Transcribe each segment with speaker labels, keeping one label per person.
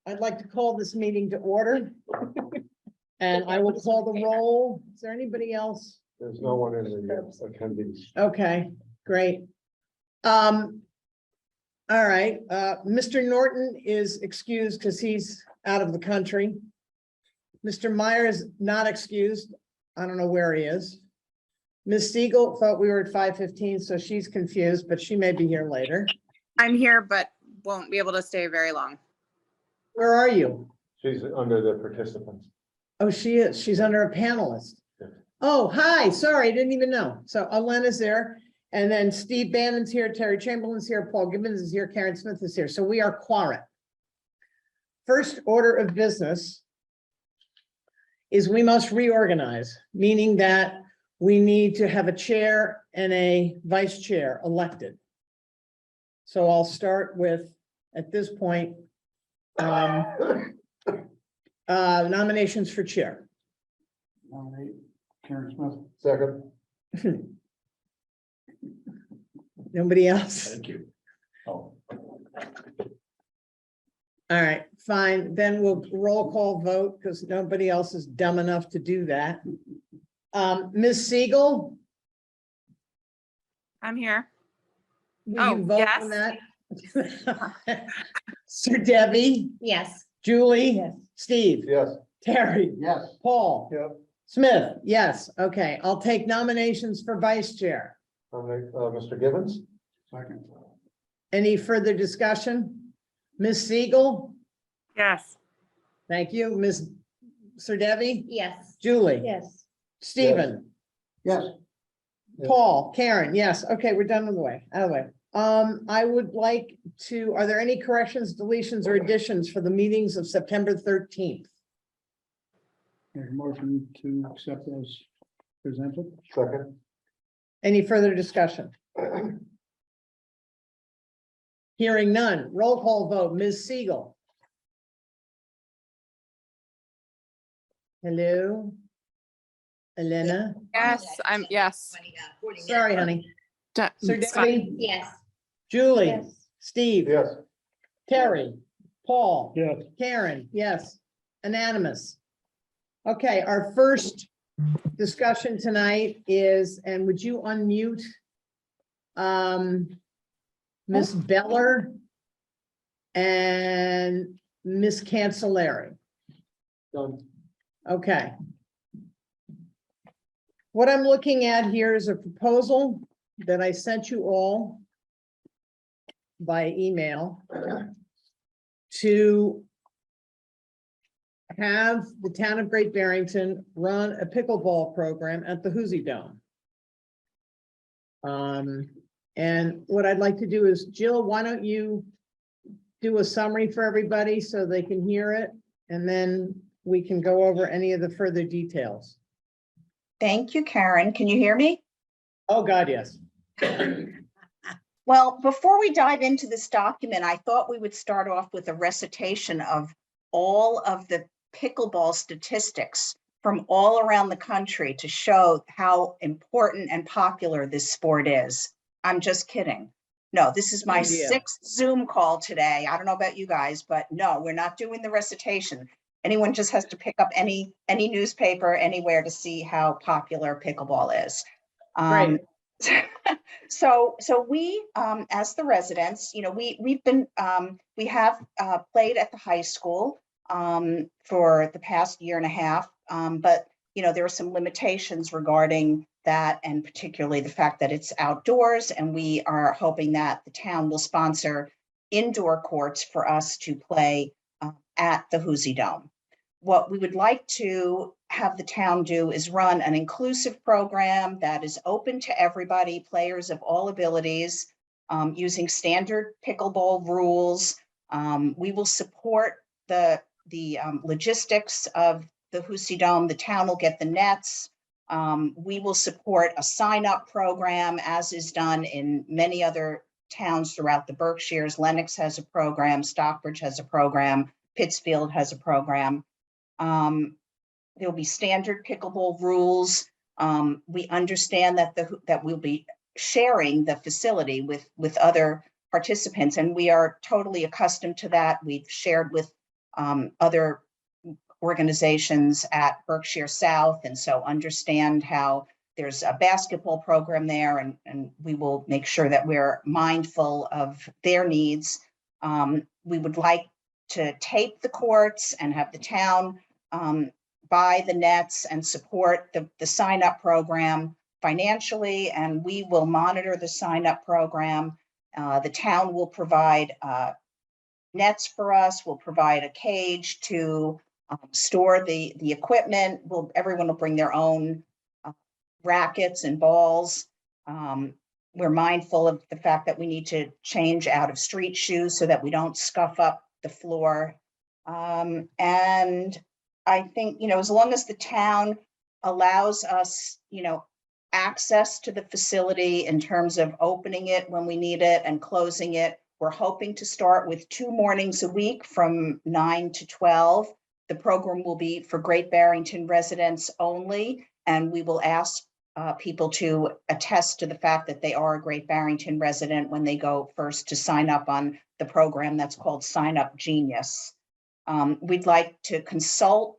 Speaker 1: I'd like to call this meeting to order. And I will call the roll. Is there anybody else?
Speaker 2: There's no one in the attendees.
Speaker 1: Okay, great. All right, Mr. Norton is excused because he's out of the country. Mr. Meyer is not excused. I don't know where he is. Ms. Siegel thought we were at 5:15, so she's confused, but she may be here later.
Speaker 3: I'm here, but won't be able to stay very long.
Speaker 1: Where are you?
Speaker 2: She's under the participants.
Speaker 1: Oh, she is. She's under a panelist.
Speaker 2: Yeah.
Speaker 1: Oh, hi. Sorry, I didn't even know. So Elena's there. And then Steve Bannon's here, Terry Chamberlain's here, Paul Gibbons is here, Karen Smith is here. So we are quorum. First order of business is we must reorganize, meaning that we need to have a chair and a vice chair elected. So I'll start with, at this point, nominations for chair.
Speaker 4: Nominate Karen Smith.
Speaker 2: Second.
Speaker 1: Nobody else?
Speaker 4: Thank you. Oh,
Speaker 1: All right, fine. Then we'll roll call vote because nobody else is dumb enough to do that. Ms. Siegel?
Speaker 3: I'm here.
Speaker 1: Will you
Speaker 3: Oh,
Speaker 1: vote
Speaker 3: yes.
Speaker 1: on that? Sir Debbie?
Speaker 5: Yes.
Speaker 1: Julie? Yes. Steve?
Speaker 2: Yes.
Speaker 1: Terry?
Speaker 4: yes.
Speaker 1: Paul?
Speaker 2: Yep.
Speaker 1: Smith? Yes. Okay, I'll take nominations for vice chair.
Speaker 2: Nominate, Mr. Gibbons.
Speaker 4: Second.
Speaker 1: Any further discussion? Ms. Siegel?
Speaker 3: Yes.
Speaker 1: Thank you. Ms. Sir Debbie?
Speaker 5: Yes.
Speaker 1: Julie?
Speaker 5: Yes.
Speaker 1: Stephen?
Speaker 4: Yes.
Speaker 2: Yeah.
Speaker 1: Paul, Karen, yes, okay, we're done with the way, out of the way. I would like to, are there any corrections, deletions, or additions for the meetings of September 13th?
Speaker 4: Make a motion to accept as presented.
Speaker 2: Second.
Speaker 1: Any further discussion? Hearing none, roll call vote, Ms. Siegel. Hello? Elena?
Speaker 3: Yes, I'm, yes.
Speaker 1: Sorry, honey. Sir
Speaker 3: It's fine.
Speaker 1: Debbie?
Speaker 5: Yes.
Speaker 1: Julie?
Speaker 5: Yes.
Speaker 1: Steve?
Speaker 2: Yes.
Speaker 1: Terry? Paul?
Speaker 4: Yes.
Speaker 1: Karen, yes, unanimous. Okay, our first discussion tonight is, and would you unmute Ms. Beller and Ms. Cancelleri?
Speaker 2: Done.
Speaker 1: Okay. What I'm looking at here is a proposal that I sent you all by email to have the town of Great Barrington run a pickleball program at the Hoosie Dome. And what I'd like to do is, Jill, why don't you do a summary for everybody so they can hear it? And then we can go over any of the further details.
Speaker 5: Thank you, Karen. Can you hear me?
Speaker 1: Oh, God, yes.
Speaker 5: Well, before we dive into this document, I thought we would start off with a recitation of all of the pickleball statistics from all around the country to show how important and popular this sport is. I'm just kidding. No, this is my
Speaker 1: Idea.
Speaker 5: 6th Zoom call today. I don't know about you guys, but no, we're not doing the recitation. Anyone just has to pick up any newspaper anywhere to see how popular pickleball is.
Speaker 1: Great.
Speaker 5: So we, as the residents, you know, we have played at the high school for the past year and a half, but you know, there are some limitations regarding that, and particularly the fact that it's outdoors, and we are hoping that the town will sponsor indoor courts for us to play at the Hoosie Dome. What we would like to have the town do is run an inclusive program that is open to everybody, players of all abilities, using standard pickleball rules. We will support the logistics of the Hoosie Dome. The town will get the nets. We will support a sign-up program, as is done in many other towns throughout the Berkshires. Lenox has a program, Stockbridge has a program, Pittsfield has a program. There'll be standard pickleball rules. We understand that we'll be sharing the facility with other participants, and we are totally accustomed to that. We've shared with other organizations at Berkshire South, and so understand how there's a basketball program there, and we will make sure that we're mindful of their needs. We would like to tape the courts and have the town buy the nets and support the sign-up program financially, and we will monitor the sign-up program. The town will provide nets for us, will provide a cage to store the equipment. Everyone will bring their own rackets and balls. We're mindful of the fact that we need to change out of street shoes so that we don't scuff up the floor. And I think, as long as the town allows us, access to the facility in terms of opening it when we need it and closing it, we're hoping to start with 2 mornings a week from 9 to 12. The program will be for Great Barrington residents only, and we will ask people to attest to the fact that they are a Great Barrington resident when they go first to sign up on the program that's called Sign Up Genius. We'd like to consult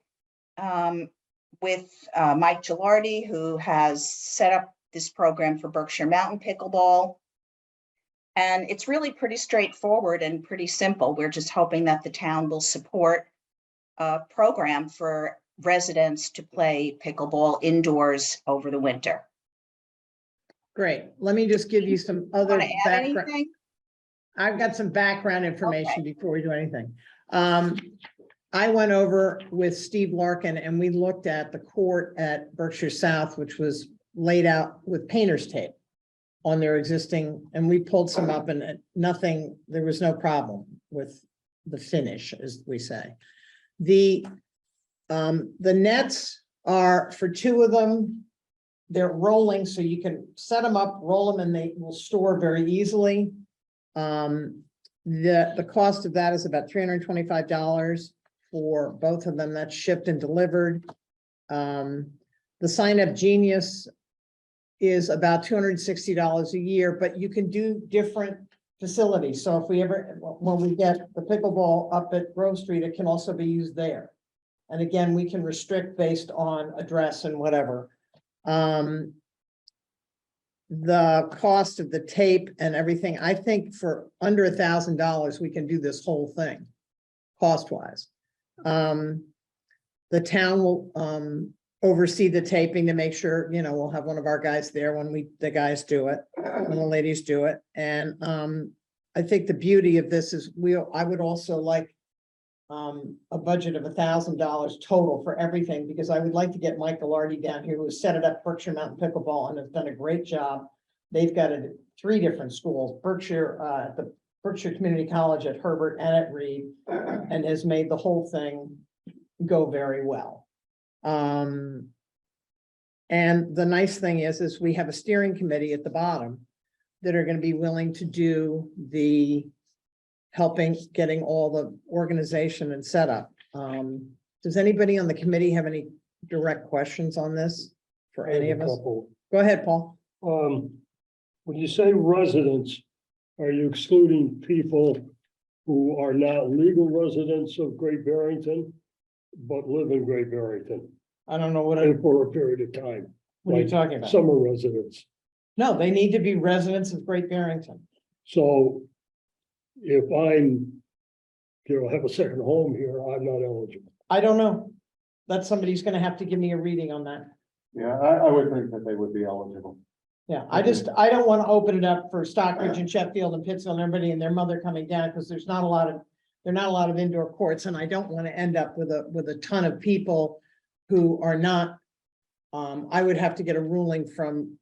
Speaker 5: with Mike Gilardi, who has set up this program for Berkshire Mountain Pickleball. And it's really pretty straightforward and pretty simple. We're just hoping that the town will support a program for residents to play pickleball indoors over the winter.
Speaker 1: Great. Let me just give you some other
Speaker 5: Want to add
Speaker 1: background.
Speaker 5: anything?
Speaker 1: I've got some background information before we do anything. I went over with Steve Larkin and we looked at the court at Berkshire South, which was laid out with painter's tape on their existing, and we pulled some up and there was no problem with the finish, as we say. The nets are for 2 of them. They're rolling, so you can set them up, roll them, and they will store very easily. The cost of that is about $325 for both of them. That's shipped and delivered. The Sign Up Genius is about $260 a year, but you can do different facilities. So if when we get the pickleball up at Grove Street, it can also be used there. And again, we can restrict based on address and whatever. The cost of the tape and everything, I think for under $1,000, we can do this whole thing, cost-wise. The town will oversee the taping to make sure, we'll have one of our guys there when the guys do it, when the ladies do it. And I think the beauty of this is I would also like a budget of $1,000 total for everything, because I would like to get Mike Gilardi down here, who has set it up Berkshire Mountain Pickleball and has done a great job. They've got 3 different schools, Berkshire, at the Berkshire Community College at Herbert and at Reed, and has made the whole thing go very well. And the nice thing is we have a steering committee at the bottom that are going to be willing to do the getting all the organization and setup. Does anybody on the committee have any direct questions on this for any of us?
Speaker 4: Couple.
Speaker 1: Go ahead, Paul.
Speaker 4: When you say residents, are you excluding people who are not legal residents of Great Barrington, but live in Great Barrington
Speaker 1: I don't know
Speaker 4: for a period of time?
Speaker 1: what are you
Speaker 4: Like
Speaker 1: talking about?
Speaker 4: Summer residents.
Speaker 1: No, they need to be residents of Great Barrington.
Speaker 4: So if have a second home here, I'm not eligible.
Speaker 1: I don't know. That's somebody's going to have to give me a reading on that.
Speaker 2: Yeah, I would think that they would be eligible.
Speaker 1: Yeah, I don't want to open it up for Stockbridge and Sheffield and Pittsfield and everybody and their mother coming down, because there are not a lot of indoor courts, and I don't want to end up with a ton of people who are not. I would have to get a ruling from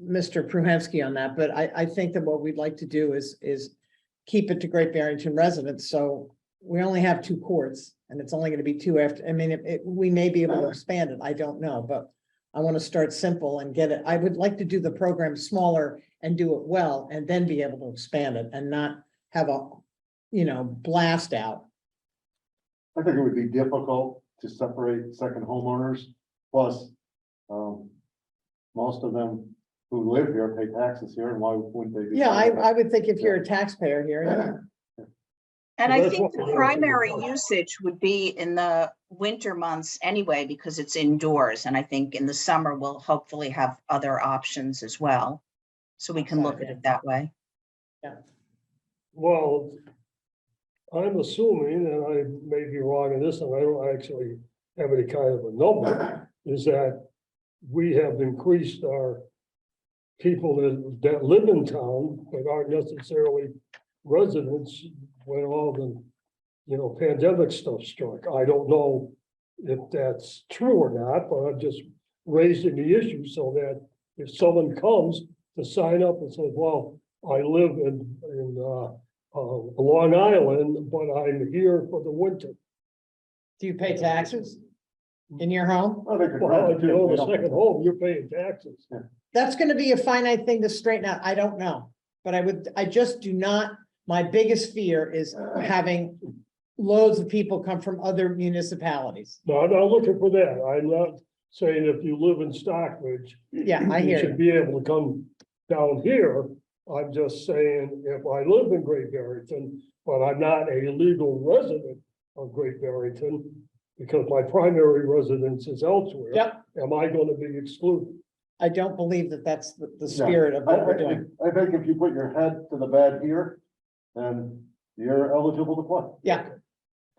Speaker 1: Mr. Pruhensky on that, but I think that what we'd like to do is keep it to Great Barrington residents. So we only have 2 courts, and it's only going to be 2 after. I mean, we may be able to expand it. I don't know, but I want to start simple and get it. I would like to do the program smaller and do it well, and then be able to expand it and not have a, blast out.
Speaker 2: I think it would be difficult to separate second homeowners, plus, most of them who live here pay taxes here, and why wouldn't they be?
Speaker 1: Yeah, I would think if you're a taxpayer here,
Speaker 5: And
Speaker 4: So
Speaker 5: I
Speaker 4: that's
Speaker 5: think
Speaker 4: what
Speaker 5: the
Speaker 4: we're gonna
Speaker 5: primary
Speaker 4: figure out.
Speaker 5: usage would be in the winter months anyway, because it's indoors. And I think in the summer, we'll hopefully have other options as well. So we can look at it that way.
Speaker 4: Well, I'm assuming, and I may be wrong in this, and I don't actually have any kind of a number, is that we have increased our people that live in town, but aren't necessarily residents when all the, pandemic stuff struck. I don't know if that's true or not, but I'm just raising the issue so that if someone comes to sign up and says, well, I live in Long Island, but I'm here for the winter.
Speaker 1: Do you pay taxes in your home?
Speaker 2: Well, they could
Speaker 4: Well,
Speaker 2: rent
Speaker 4: if you
Speaker 2: it,
Speaker 4: own
Speaker 2: they
Speaker 4: a
Speaker 2: don't-
Speaker 4: second home, you're paying taxes.
Speaker 1: That's gonna be a finite thing to straighten out. I don't know. But I just do not, my biggest fear is having loads of people come from other municipalities.
Speaker 4: No, I'm not looking for that. I'm not saying if you live in Stockbridge,
Speaker 1: Yeah, I
Speaker 4: you
Speaker 1: hear
Speaker 4: should
Speaker 1: you.
Speaker 4: be able to come down here. I'm just saying, if I live in Great Barrington, but I'm not a legal resident of Great Barrington, because my primary residence is elsewhere.
Speaker 1: Yep,
Speaker 4: Am I gonna be excluded?
Speaker 1: I don't believe that that's the
Speaker 2: Yeah.
Speaker 1: spirit of what we're doing.
Speaker 2: I think if you put your head to the bed here, then you're eligible to play.
Speaker 1: Yeah,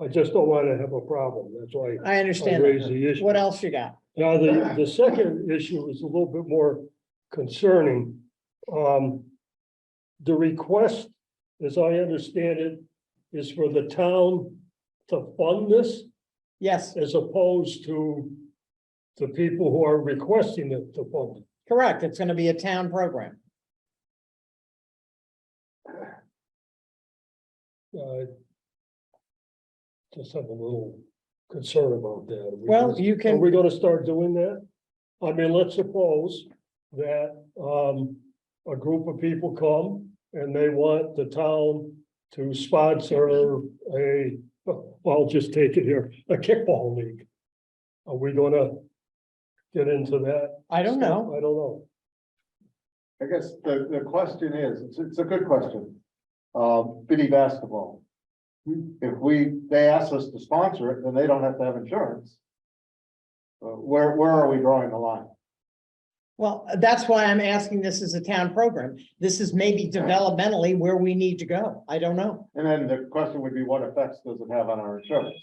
Speaker 4: I just don't wanna have a problem. That's why
Speaker 1: I
Speaker 4: I
Speaker 1: understand
Speaker 4: raise
Speaker 1: that.
Speaker 4: the issue.
Speaker 1: What else you got?
Speaker 4: Now, the second issue is a little bit more concerning. The request, as I understand it, is for the town to fund this
Speaker 1: Yes,
Speaker 4: as opposed to the people who are requesting it to fund it.
Speaker 1: correct. It's gonna be a town program.
Speaker 4: I just have a little concern about that. Are we
Speaker 1: Well,
Speaker 4: gonna-
Speaker 1: you
Speaker 4: Are
Speaker 1: can,
Speaker 4: we gonna start doing that? I mean, let's suppose that, a group of people come and they want the town to sponsor I'll just take it here, a kickball league. Are we gonna get into that?
Speaker 1: I don't know.
Speaker 4: I don't know.
Speaker 2: I guess the question is, it's a good question. Bitty basketball. If they ask us to sponsor it, then they don't have to have insurance. Where are we drawing the line?
Speaker 1: Well, that's why I'm asking this as a town program. This is maybe developmentally where we need to go. I don't know.
Speaker 2: And then the question would be, what effects does it have on our insurance?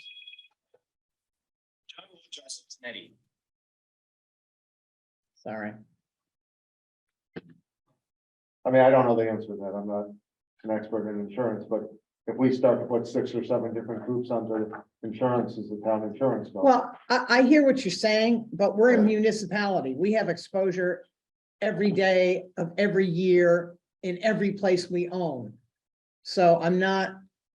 Speaker 1: Sorry.
Speaker 2: I mean, I don't know the answer to that. I'm not an expert in insurance, but if we start to put 6 or 7 different groups under insurance, is the town insurance? bill?
Speaker 1: Well, I hear what you're saying, but we're a municipality. We have exposure every day of every year in every place we own. So I'm not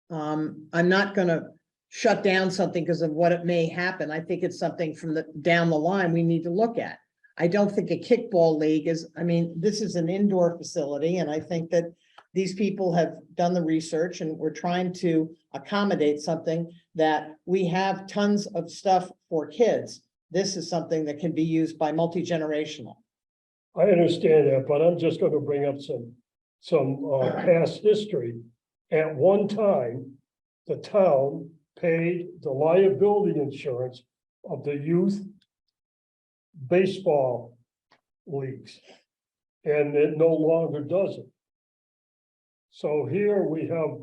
Speaker 1: gonna shut down something because of what it may happen. I think it's something from down the line we need to look at. I don't think a kickball league is, I mean, this is an indoor facility, and I think that these people have done the research and we're trying to accommodate something that we have tons of stuff for kids. This is something that can be used by multi-generational.
Speaker 4: I understand that, but I'm just gonna bring up some past history. At one time, the town paid the liability insurance of the youth baseball leagues. And it no longer does it. So here we have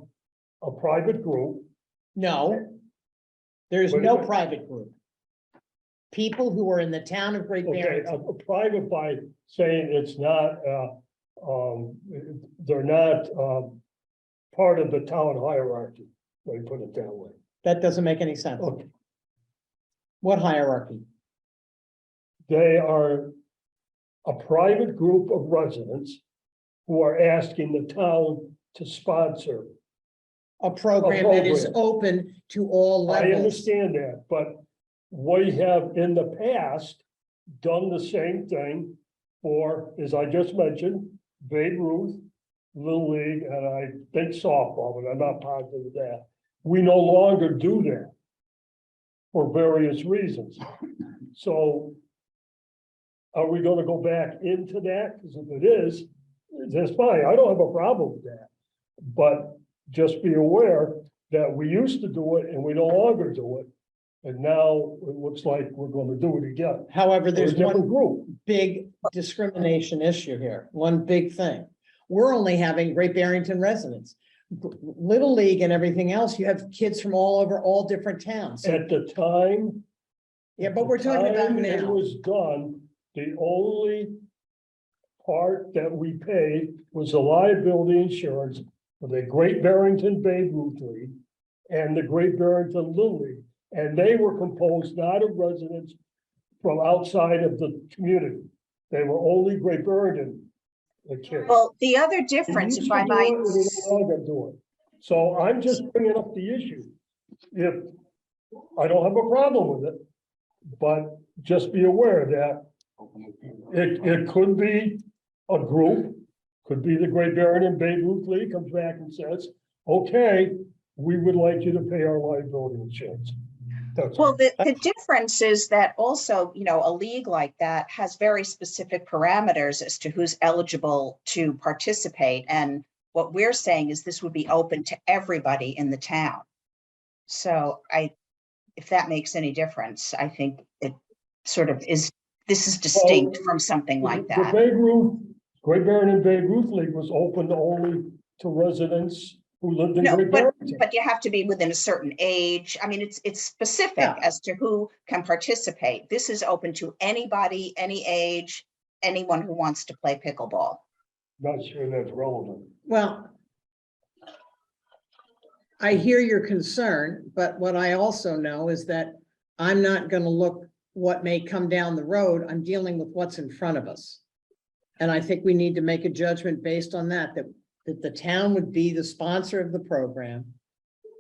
Speaker 4: a private group.
Speaker 1: No. There's
Speaker 4: Wait a
Speaker 1: no
Speaker 4: minute.
Speaker 1: private group. People who are in the town of Great
Speaker 4: Okay,
Speaker 1: Barrington.
Speaker 4: a private by saying it's not, they're not, part of the town hierarchy, let me put it that way.
Speaker 1: That doesn't make any sense.
Speaker 4: Okay,
Speaker 1: What hierarchy?
Speaker 4: they are a private group of residents who are asking the town to sponsor.
Speaker 1: A program that is
Speaker 4: program.
Speaker 1: open to all
Speaker 4: I
Speaker 1: levels.
Speaker 4: understand that, but we have in the past done the same thing for, as I just mentioned, Babe Ruth, Little League, and I think softball, but I'm not positive of that. We no longer do that for various reasons. So are we gonna go back into that? Because if it is, that's fine. I don't have a problem with that. But just be aware that we used to do it and we no longer do it. And now it looks like we're gonna do it again.
Speaker 1: However,
Speaker 4: For a
Speaker 1: there's
Speaker 4: different
Speaker 1: one
Speaker 4: group.
Speaker 1: big discrimination issue here, one big thing. We're only having Great Barrington residents. Little League and everything else, you have kids from all over, all different towns. So,
Speaker 4: At the time.
Speaker 1: yeah, but we're talking about
Speaker 4: time it
Speaker 1: now.
Speaker 4: was done, the only part that we paid was the liability insurance for the Great Barrington Babe Ruth League and the Great Barrington Little League. And they were composed not of residents from outside of the community. They were only Great Barrington, the kids.
Speaker 5: Well, the other
Speaker 4: We
Speaker 5: difference,
Speaker 4: used
Speaker 5: if
Speaker 4: to
Speaker 5: I
Speaker 4: do
Speaker 5: might,
Speaker 4: it, and we no longer do it. So I'm just bringing up the issue. If, I don't have a problem with it, but just be aware that it could be a group, could be the Great Barrington Babe Ruth League comes back and says, okay, we would like you to pay our liability insurance. That's all.
Speaker 5: well, the difference is that also, you know, a league like that has very specific parameters as to who's eligible to participate. And what we're saying is this would be open to everybody in the town. So if that makes any difference, I think it sort of is, this is distinct from something like
Speaker 4: The
Speaker 5: that.
Speaker 4: Babe Ruth, Great Barrington Babe Ruth League was open only to residents who lived in
Speaker 5: No,
Speaker 4: Great Barrington.
Speaker 5: but you have to be within a certain age. I mean, it's specific
Speaker 1: Yeah.
Speaker 5: as to who can participate. This is open to anybody, any age, anyone who wants to play pickleball.
Speaker 4: Not sure that's relevant.
Speaker 1: Well, I hear your concern, but what I also know is that I'm not gonna look what may come down the road. I'm dealing with what's in front of us. And I think we need to make a judgment based on that the town would be the sponsor of the program,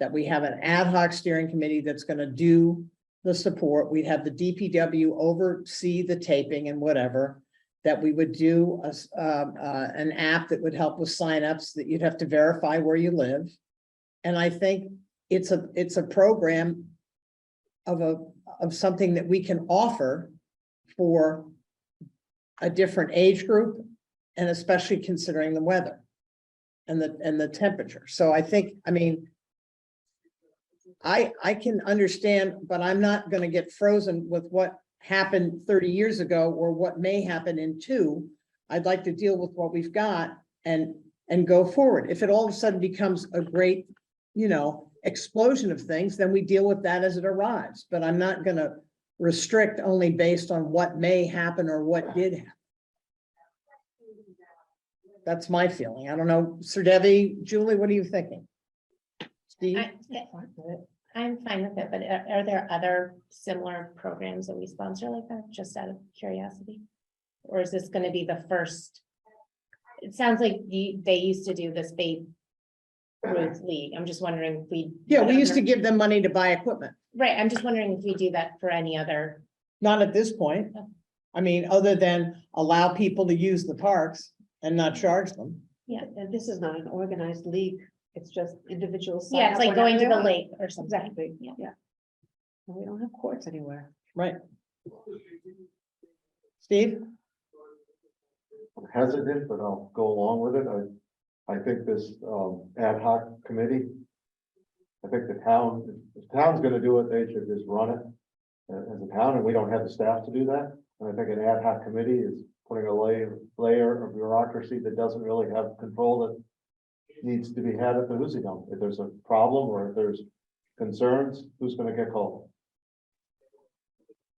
Speaker 1: that we have an ad hoc steering committee that's gonna do the support. We'd have the DPW oversee the taping and whatever, that we would do an app that would help with signups, that you'd have to verify where you live. And I think it's a program of something that we can offer for a different age group, and especially considering the weather and the temperature. So I think, I mean, I can understand, but I'm not gonna get frozen with what happened 30 years ago or what may happen in 2. I'd like to deal with what we've got and go forward. If it all of a sudden becomes a great, you know, explosion of things, then we deal with that as it arrives. But I'm not gonna restrict only based on what may happen or what did happen. That's my feeling. I don't know, Sir Debbie, Julie, what are you thinking? Steve?
Speaker 6: I'm fine with it, but are there other similar programs that we sponsor like that, just out of curiosity? Or is this gonna be the first? It sounds like they used to do this Babe Ruth League. I'm just wondering if we.
Speaker 1: Yeah, we used to give them money to buy equipment.
Speaker 6: Right, I'm just wondering if we do that for any other.
Speaker 1: Not at this point. I mean, other than allow people to use the parks and not charge them.
Speaker 6: Yeah,
Speaker 7: And this is not an organized league, it's just individuals. sign
Speaker 6: yeah, it's
Speaker 7: up
Speaker 6: like
Speaker 7: whenever
Speaker 6: going to
Speaker 7: they
Speaker 6: the
Speaker 7: want.
Speaker 6: lake or something.
Speaker 7: Exactly,
Speaker 6: Yeah.
Speaker 7: yeah. And we don't have courts anywhere.
Speaker 1: Right. Steve?
Speaker 2: Hesitant, but I'll go along with it. I think this ad hoc committee. I think the town's gonna do it, they should just run it as a town, and we don't have the staff to do that. And I think an ad hoc committee is putting a layer of bureaucracy that doesn't really have control that needs to be had at the Who's Dome. If there's a problem or if there's concerns, who's gonna get called?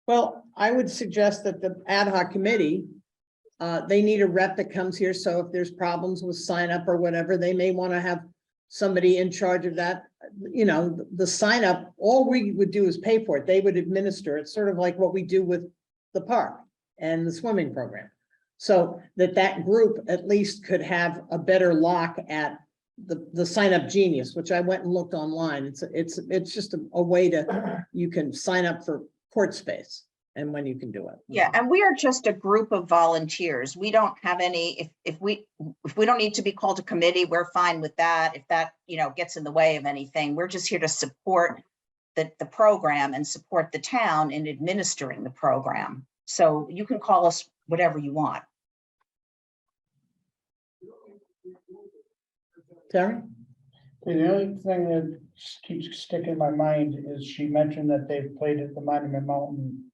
Speaker 1: Well, I would suggest that the ad hoc committee, they need a rep that comes here. So if there's problems with sign up or whatever, they may want to have somebody in charge of that. You know, the sign up, all we would do is pay for it. They would administer it, sort of like what we do with the park and the swimming program. So that group at least could have a better lock at the sign up genius, which I went and looked online. It's just a way to, you can sign up for court space and when you can do it.
Speaker 5: Yeah, and we are just a group of volunteers. We don't have any, if we don't need to be called a committee, we're fine with that. If that, you know, gets in the way of anything, we're just here to support the program and support the town in administering the program. So you can call us whatever you want.
Speaker 1: Terry?
Speaker 8: The only thing that just keeps sticking in my mind is she mentioned that they've played at the Monument Mountain.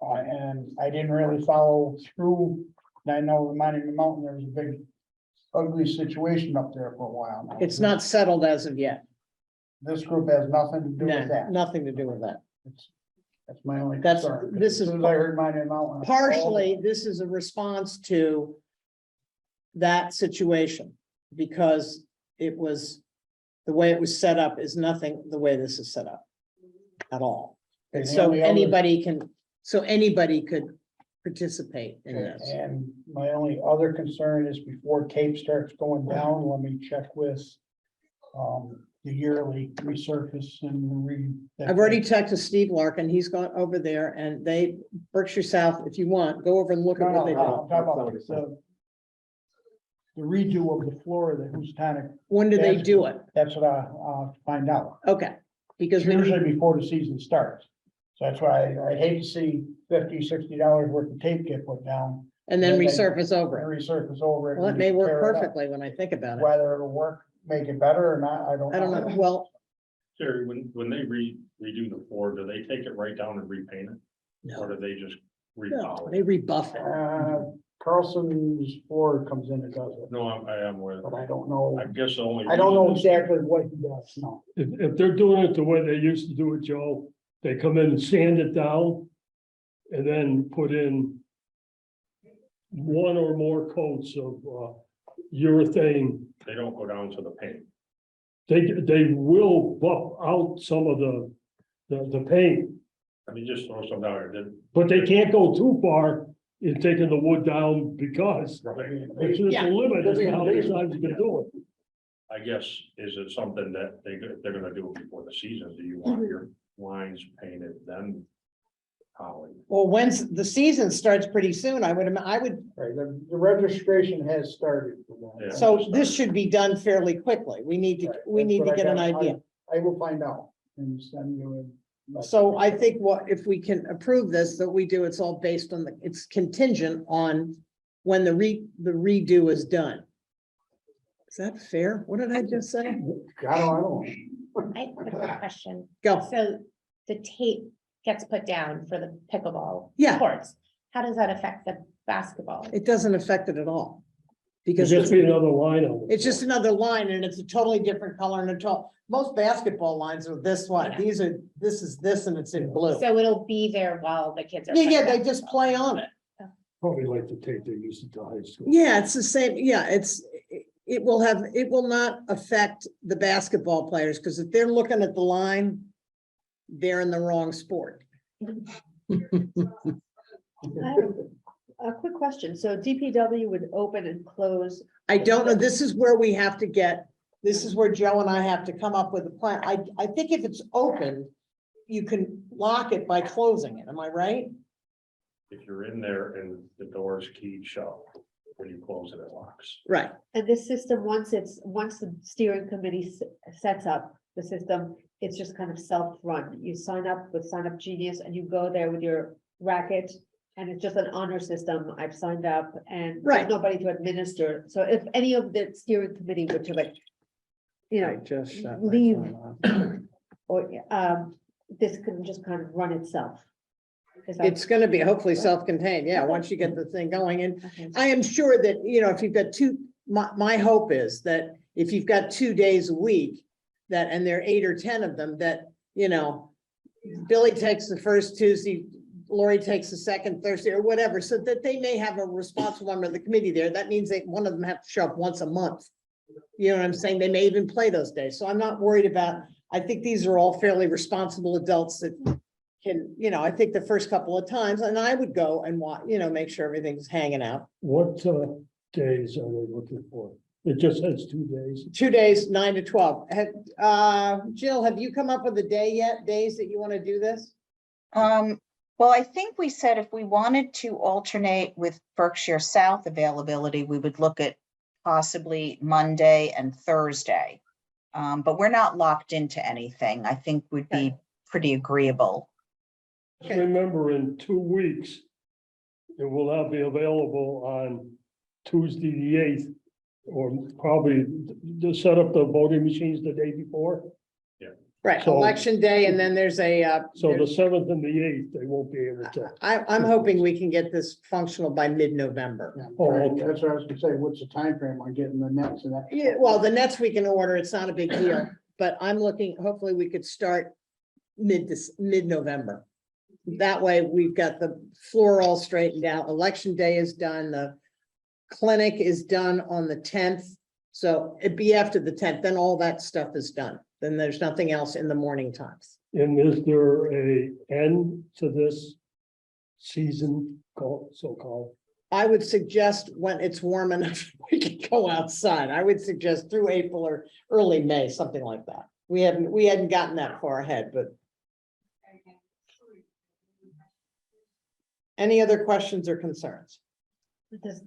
Speaker 8: And I didn't really follow through. And I know the Monument Mountain, there was a big ugly situation up there for a while now.
Speaker 1: It's not settled as of yet.
Speaker 8: This group has nothing to do
Speaker 1: No,
Speaker 8: with that.
Speaker 1: nothing to do with that.
Speaker 8: That's my only
Speaker 1: That's-
Speaker 8: concern.
Speaker 1: this is
Speaker 8: As soon as I heard Monument Mountain.
Speaker 1: Partially, this is a response to that situation, because it was, the way it was set up is nothing the way this is set up at all. And
Speaker 8: And
Speaker 1: so
Speaker 8: the other-
Speaker 1: anybody could participate in this.
Speaker 8: And my only other concern is before tape starts going down, let me check with the yearly resurface and
Speaker 1: I've already texted Steve Larkin, he's gone over there, and Berkshire South, if you want, go over and look at what they
Speaker 8: No,
Speaker 1: did.
Speaker 8: I'm talking about the redo of the floor, the Houstonic,
Speaker 1: When do they do it?
Speaker 8: that's what I'll find out.
Speaker 1: Okay, because
Speaker 8: It's
Speaker 1: we,
Speaker 8: usually before the season starts. So that's why I hate to see $50-$60 worth of tape get put down
Speaker 1: and then
Speaker 8: then they-
Speaker 1: resurface
Speaker 8: and
Speaker 1: over it.
Speaker 8: resurface over it.
Speaker 1: Well, it
Speaker 8: and
Speaker 1: may work
Speaker 8: tear it up.
Speaker 1: perfectly when I think about it.
Speaker 8: Whether it'll work, make it better or not, I don't know.
Speaker 1: I don't know, well,
Speaker 9: Jerry, when they redo the floor, do they take it right down and repaint it, or
Speaker 1: no,
Speaker 9: do they just
Speaker 1: no,
Speaker 9: repolish?
Speaker 1: they rebuff it.
Speaker 8: Carlson's floor comes in and does it,
Speaker 9: No, I am with,
Speaker 8: but I don't know.
Speaker 9: I guess the only.
Speaker 8: I don't know
Speaker 9: reason is-
Speaker 8: exactly what he does, no.
Speaker 4: If they're doing it the way they used to do it, Joe, they come in and sand it down. And then put in one or more coats of urethane.
Speaker 9: They don't go down to the paint.
Speaker 4: They will buff out some of the paint,
Speaker 9: I mean, just throw some down there.
Speaker 4: but they can't go too far in taking the wood down because
Speaker 9: Right.
Speaker 4: it's just
Speaker 1: Yeah.
Speaker 4: a limit as to how many times you can do it.
Speaker 9: I guess, is it something that they're gonna do it before the season? Do you want your lines painted then? Holly?
Speaker 1: Well, when's, the season starts pretty soon, I would,
Speaker 8: Right, the registration has started. for that.
Speaker 9: Yeah.
Speaker 1: so this should be done fairly quickly. We need to,
Speaker 8: Right,
Speaker 1: we
Speaker 8: that's
Speaker 1: need
Speaker 8: what
Speaker 1: to
Speaker 8: I
Speaker 1: get an
Speaker 8: got.
Speaker 1: idea.
Speaker 8: I will find out and send you.
Speaker 1: So I think if we can approve this, that we do, it's all based on it's contingent on when the redo is done. Is that fair? What did I just say?
Speaker 8: I don't know.
Speaker 6: I have a quick question.
Speaker 1: Go.
Speaker 6: So the tape gets put down for the pickleball
Speaker 1: Yeah.
Speaker 6: courts. How does that affect the basketball?
Speaker 1: It doesn't affect it at all.
Speaker 4: It's
Speaker 1: Because
Speaker 4: just be another line on it.
Speaker 1: it's just another line and it's a totally different color and most basketball lines are this one.
Speaker 6: Yeah.
Speaker 1: This is this and it's in blue.
Speaker 6: So it'll be there while the kids are.
Speaker 1: Yeah,
Speaker 6: playing
Speaker 1: they just play on it.
Speaker 4: Probably like the tape they used to high school.
Speaker 1: Yeah, it's the same. Yeah, it will not affect the basketball players because if they're looking at the line, they're in the wrong sport.
Speaker 7: I have a quick question. So DPW would open and close.
Speaker 1: I don't know. This is where we have to get, this is where Joe and I have to come up with a plan. I think if it's open, you can lock it by closing it. Am I right?
Speaker 9: If you're in there and the door's keyed shut, when you close it, it locks.
Speaker 1: Right.
Speaker 7: And this system, once the steering committee sets up the system, it's just kind of self-run. You sign up with Sign Up Genius and you go there with your racket. And it's just an honor system. I've signed up and
Speaker 1: Right.
Speaker 7: there's nobody to administer. So if any of the steering committee were to like, you
Speaker 1: I
Speaker 7: know,
Speaker 1: just shut my
Speaker 7: leave.
Speaker 1: phone off.
Speaker 7: or this can just kind of run itself. Is that-
Speaker 1: It's gonna be hopefully self-contained. Yeah, once you get the thing going. And
Speaker 7: okay.
Speaker 1: I am sure that, if you've got my hope is that if you've got 2 days a week, that, and there are 8 or 10 of them, that, Billy takes the first Tuesday, Lori takes the second Thursday or whatever, so that they may have a responsible member of the committee there. That means that one of them have to show up once a month. You know what I'm saying? They may even play those days. So I'm not worried about, I think these are all fairly responsible adults that can, I think the first couple of times, and I would go and watch, make sure everything's hanging out.
Speaker 4: What days are they looking for? It just says 2 days.
Speaker 1: 2 days, 9 to 12. Jill, have you come up with a day yet, days that you want to do this?
Speaker 5: Well, I think we said if we wanted to alternate with Berkshire South availability, we would look at possibly Monday and Thursday. But we're not locked into anything. I think we'd be pretty agreeable.
Speaker 4: Just remember, in 2 weeks, it will not be available on Tuesday, the 8th, or probably to set up the voting machines the day before.
Speaker 1: Right,
Speaker 4: So-
Speaker 1: election day, and then there's a,
Speaker 4: So the 7th and the 8th, they won't be able to.
Speaker 1: I'm hoping we can get this functional by mid-November.
Speaker 8: Yeah,
Speaker 4: Oh,
Speaker 8: right.
Speaker 4: okay.
Speaker 8: That's what I was gonna say, what's the time frame on getting the nets and that?
Speaker 1: Yeah, well, the nets we can order, it's not a big deal, but I'm looking, hopefully we could start mid-November. That way, we've got the floor all straightened out, election day is done, the clinic is done on the 10th. So it'd be after the 10th, then all that stuff is done, then there's nothing else in the morning times.
Speaker 4: And is there a end to this season, so-called?
Speaker 1: I would suggest when it's warm enough, we can go outside. I would suggest through April or early May, something like that. We hadn't gotten that far ahead, but. Any other questions or concerns?
Speaker 7: Does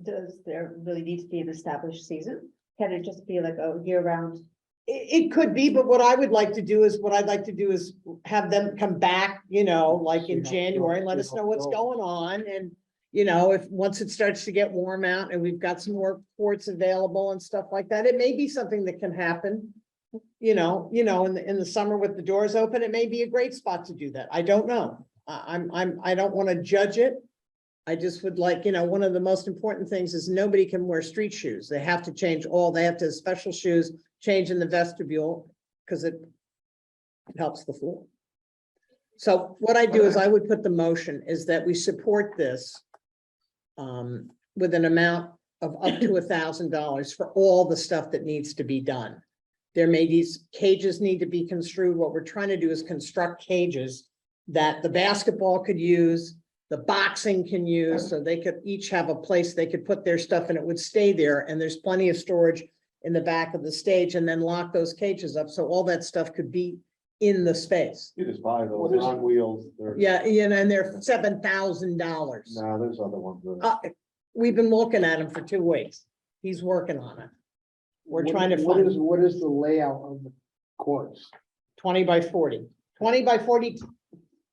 Speaker 7: there really need to be an established season? Can it just be like a year round?
Speaker 1: It could be, but what I'd like to do is have them come back, like in January and let us know what's going on. And, if, once it starts to get warm out and we've got some more ports available and stuff like that, it may be something that can happen. In the summer with the doors open, it may be a great spot to do that. I don't know. I don't want to judge it. I just would like, one of the most important things is nobody can wear street shoes. They have to they have to have special shoes, change in the vestibule, because it helps the floor. So what I do is I would put the motion is that we support this with an amount of up to $1,000 for all the stuff that needs to be done. These cages need to be construed. What we're trying to do is construct cages that the basketball could use, the boxing can use, so they could each have a place they could put their stuff and it would stay there. And there's plenty of storage in the back of the stage, and then lock those cages up. So all that stuff could be in the space.
Speaker 2: You just buy
Speaker 8: What
Speaker 2: those
Speaker 8: is
Speaker 2: on
Speaker 8: it?
Speaker 2: wheels. They're,
Speaker 1: Yeah, and they're $7,000.
Speaker 2: no, there's other ones. that-
Speaker 1: We've been looking at him for 2 weeks. He's working on it. We're trying to
Speaker 8: What
Speaker 1: find
Speaker 8: is, what is the layout of the courts?
Speaker 1: 20 by 40, 20 by 40,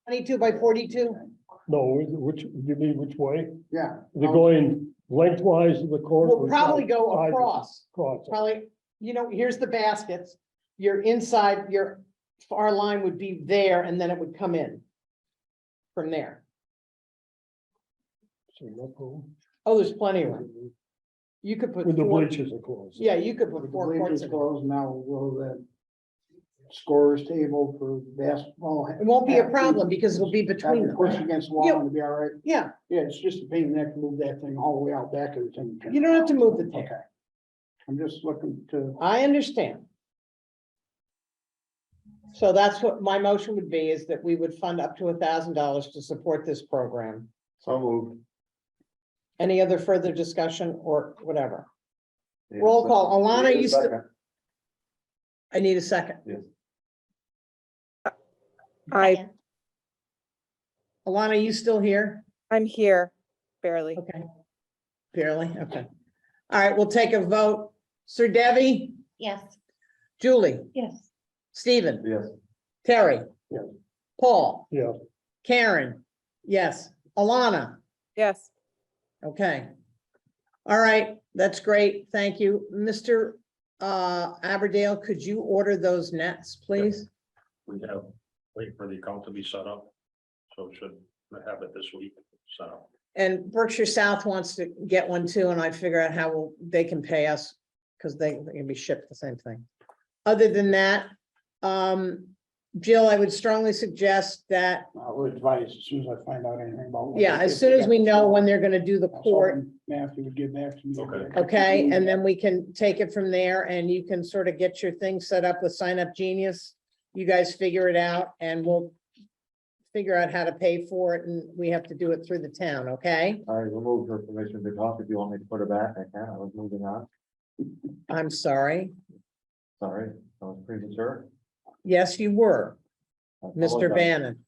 Speaker 1: 22 by 42.
Speaker 4: No, you mean which way?
Speaker 8: Yeah.
Speaker 4: They're going lengthwise of the court?
Speaker 1: We'll
Speaker 4: or
Speaker 1: probably go
Speaker 4: side-
Speaker 1: across.
Speaker 4: Across.
Speaker 1: Probably, here's the baskets. Your inside, your far line would be there, and then it would come in from there.
Speaker 4: So no problem.
Speaker 1: Oh, there's plenty of room. You could put
Speaker 4: When the
Speaker 1: four,
Speaker 4: bleachers are closed.
Speaker 1: yeah, you could
Speaker 8: With
Speaker 1: put
Speaker 8: the
Speaker 1: 4 courts
Speaker 8: bleachers
Speaker 1: in.
Speaker 8: closed now, will the scorer's table for basketball?
Speaker 1: It won't be a problem because it'll be between them.
Speaker 8: Push against the wall and it'll be all right.
Speaker 1: Yeah,
Speaker 8: Yeah, it's just a pain in the neck to move that thing all the way out back of the thing.
Speaker 1: you don't have to move the
Speaker 8: Okay.
Speaker 1: table.
Speaker 8: I'm just looking to,
Speaker 1: I understand. So that's what my motion would be, is that we would fund up to $1,000 to support this program.
Speaker 2: So moved.
Speaker 1: Any other further discussion or whatever?
Speaker 2: Yeah,
Speaker 1: Roll
Speaker 2: so-
Speaker 1: call. Alana,
Speaker 2: Need a
Speaker 1: you still,
Speaker 2: second.
Speaker 1: I need a second.
Speaker 2: Yes.
Speaker 3: I,
Speaker 1: Alana, you still here?
Speaker 3: I'm here, barely.
Speaker 1: Okay. Barely, okay. All right, we'll take a vote. Sir Debbie,
Speaker 6: Yes.
Speaker 1: Julie,
Speaker 7: Yes.
Speaker 1: Stephen,
Speaker 2: Yes.
Speaker 1: Terry.
Speaker 8: Yeah.
Speaker 1: Paul,
Speaker 4: Yeah,
Speaker 1: Karen, yes. Alana,
Speaker 3: Yes,
Speaker 1: okay. All right, that's great. Thank you. Mr. Aberdale, could you order those nets, please?
Speaker 9: We have, wait for the account to be set up. So should have it this week, so.
Speaker 1: And Berkshire South wants to get one too, and I figure out how they can pay us, because they can be shipped the same thing. Other than that, Jill, I would strongly suggest that,
Speaker 8: I would advise as soon as I find out anything about.
Speaker 1: yeah, as soon as we know when they're gonna do the court,
Speaker 8: Matthew would get back to me.
Speaker 9: Okay.
Speaker 1: okay, and then we can take it from there, and you can sort of get your thing set up with Sign Up Genius. You guys figure it out, and we'll figure out how to pay for it, and we have to do it through the town, okay?
Speaker 2: I removed her permission to talk. If you want me to put her back, I can. I was moving on.
Speaker 1: I'm sorry.
Speaker 2: Sorry, I was premature.
Speaker 1: Yes, you were,
Speaker 2: I
Speaker 1: Mr.
Speaker 2: apologize.
Speaker 1: Bannon.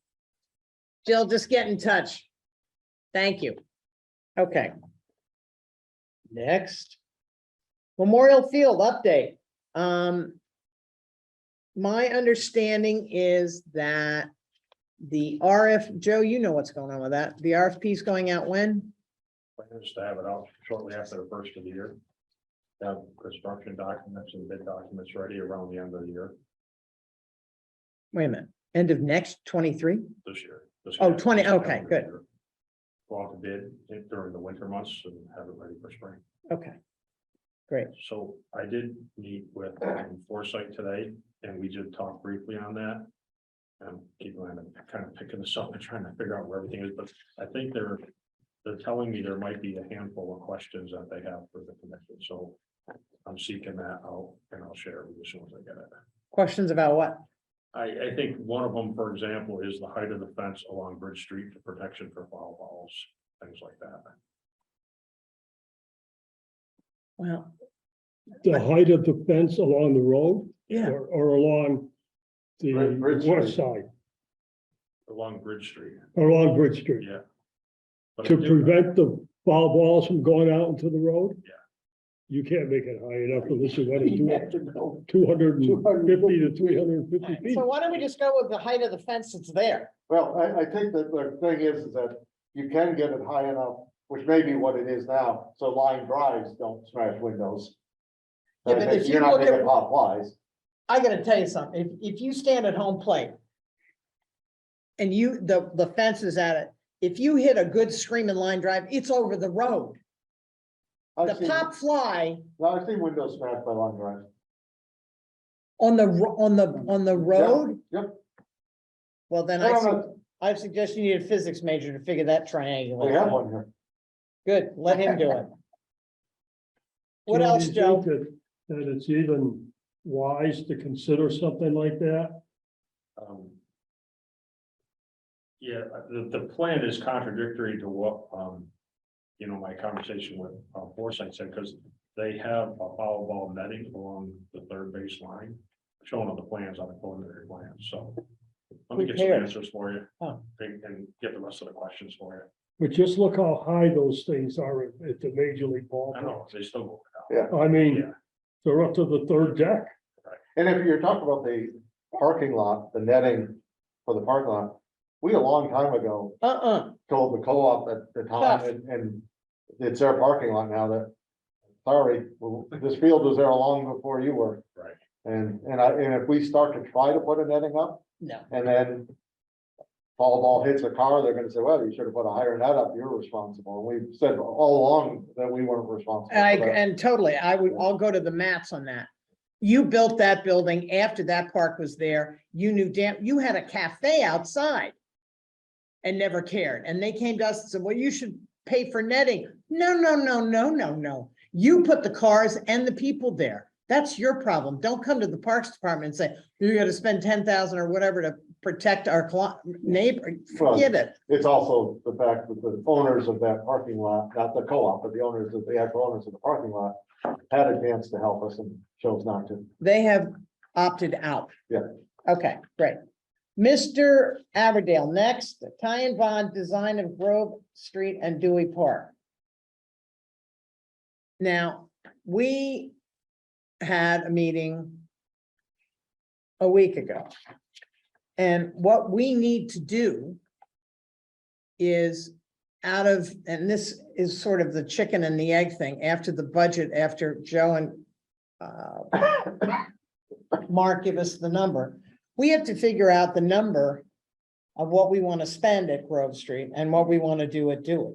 Speaker 1: Jill, just get in touch. Thank you. Okay. Next. Memorial Field update. My understanding is that the Joe, you know what's going on with that. The RFP is going out when?
Speaker 9: Plans to have it out shortly after the first of the year. have construction documents and bid documents ready around the end of the year,
Speaker 1: Wait a minute, end of next 23?
Speaker 9: this year.
Speaker 1: Oh, 20,
Speaker 9: this
Speaker 1: okay,
Speaker 9: calendar
Speaker 1: good.
Speaker 9: year. Go out to bid during the winter months and have it ready for spring.
Speaker 1: Okay. Great.
Speaker 9: So I did meet with Foresight today, and we did talk briefly on that. Keep on kind of picking this up and trying to figure out where everything is, but I think they're telling me there might be a handful of questions that they have for the commission, so I'm seeking that out and I'll share it with you as soon as I get it.
Speaker 1: Questions about what?
Speaker 9: I think one of them, for example, is the height of the fence along Bridge Street for protection for foul balls, things like that.
Speaker 1: Well,
Speaker 4: The height of the fence along the road?
Speaker 1: Yeah.
Speaker 4: Or along the
Speaker 2: Bridge
Speaker 4: west
Speaker 2: Street.
Speaker 4: side,
Speaker 9: Along Bridge Street,
Speaker 4: or along Bridge Street,
Speaker 9: yeah. But I
Speaker 4: to
Speaker 9: did-
Speaker 4: prevent the foul balls from going out into the road?
Speaker 9: Yeah.
Speaker 4: You can't make it high enough unless you want to do
Speaker 8: You
Speaker 4: it
Speaker 8: have to know.
Speaker 4: 250 to 350 feet.
Speaker 1: so why don't we just go with the height of the fence that's there?
Speaker 2: Well, I think that the thing is that you can get it high enough, which may be what it is now, so line drives don't smash windows.
Speaker 1: Yeah, but if you
Speaker 2: You're not
Speaker 1: look at-
Speaker 2: making hot flies.
Speaker 1: I gotta tell you something, if you stand at home plate. And the fence is at it, if you hit a good screaming line drive, it's over the road. The
Speaker 2: I've seen,
Speaker 1: pop fly
Speaker 2: no, I've seen windows smashed by line drives.
Speaker 1: on the road,
Speaker 2: Yep,
Speaker 1: well, then
Speaker 2: I don't know,
Speaker 1: I suggest you need a physics major to figure that triangle.
Speaker 2: we have one here.
Speaker 1: Good, let him do it. What
Speaker 4: Do you
Speaker 1: else,
Speaker 4: think
Speaker 1: Joe?
Speaker 4: that it's even wise to consider something like that?
Speaker 9: Yeah, the plan is contradictory to what, my conversation with Foresight said, because they have a foul ball netting along the third base line, shown on the plans, on the preliminary plans, so. Let me
Speaker 1: Who
Speaker 9: get some
Speaker 1: cares?
Speaker 9: answers for you.
Speaker 1: Oh.
Speaker 9: And get the rest of the questions for you.
Speaker 4: But just look how high those things are at the major league
Speaker 9: I
Speaker 4: ballpark.
Speaker 9: know, they still go out.
Speaker 2: Yeah,
Speaker 4: I mean,
Speaker 9: Yeah.
Speaker 4: they're up to the third deck.
Speaker 2: and if you're talking about the parking lot, the netting for the parking lot, we a long time ago told the co-op at the time, and it's their parking lot now that, sorry, well, this field was there long before you were.
Speaker 9: Right.
Speaker 2: And if we start to try to put a netting up,
Speaker 1: No,
Speaker 2: and then foul ball hits a car, they're gonna say, well, you should have put a higher net up, you're responsible. And we've said all along that we weren't responsible. for that.
Speaker 1: and totally, I'll go to the maths on that. You built that building after that park was there, you knew you had a cafe outside. And never cared, and they came to us and said, well, you should pay for netting. No. You put the cars and the people there, that's your problem, don't come to the Parks Department and say, you gotta spend 10,000 or whatever to protect our neighbor, forget it.
Speaker 2: It's also the fact that the owners of that parking lot, not the co-op, but the owners of the actual owners of the parking lot had a chance to help us and chose not to.
Speaker 1: They have opted out.
Speaker 2: Yeah.
Speaker 1: Okay, great. Mr. Aberdale, next, Ty and Bond design of Grove Street and Dewey Park. Now, we had a meeting a week ago. And what we need to do is and this is sort of the chicken and the egg thing, after the budget, after Joe and Mark give us the number, we have to figure out the number of what we want to spend at Grove Street and what we want to do at Dewey.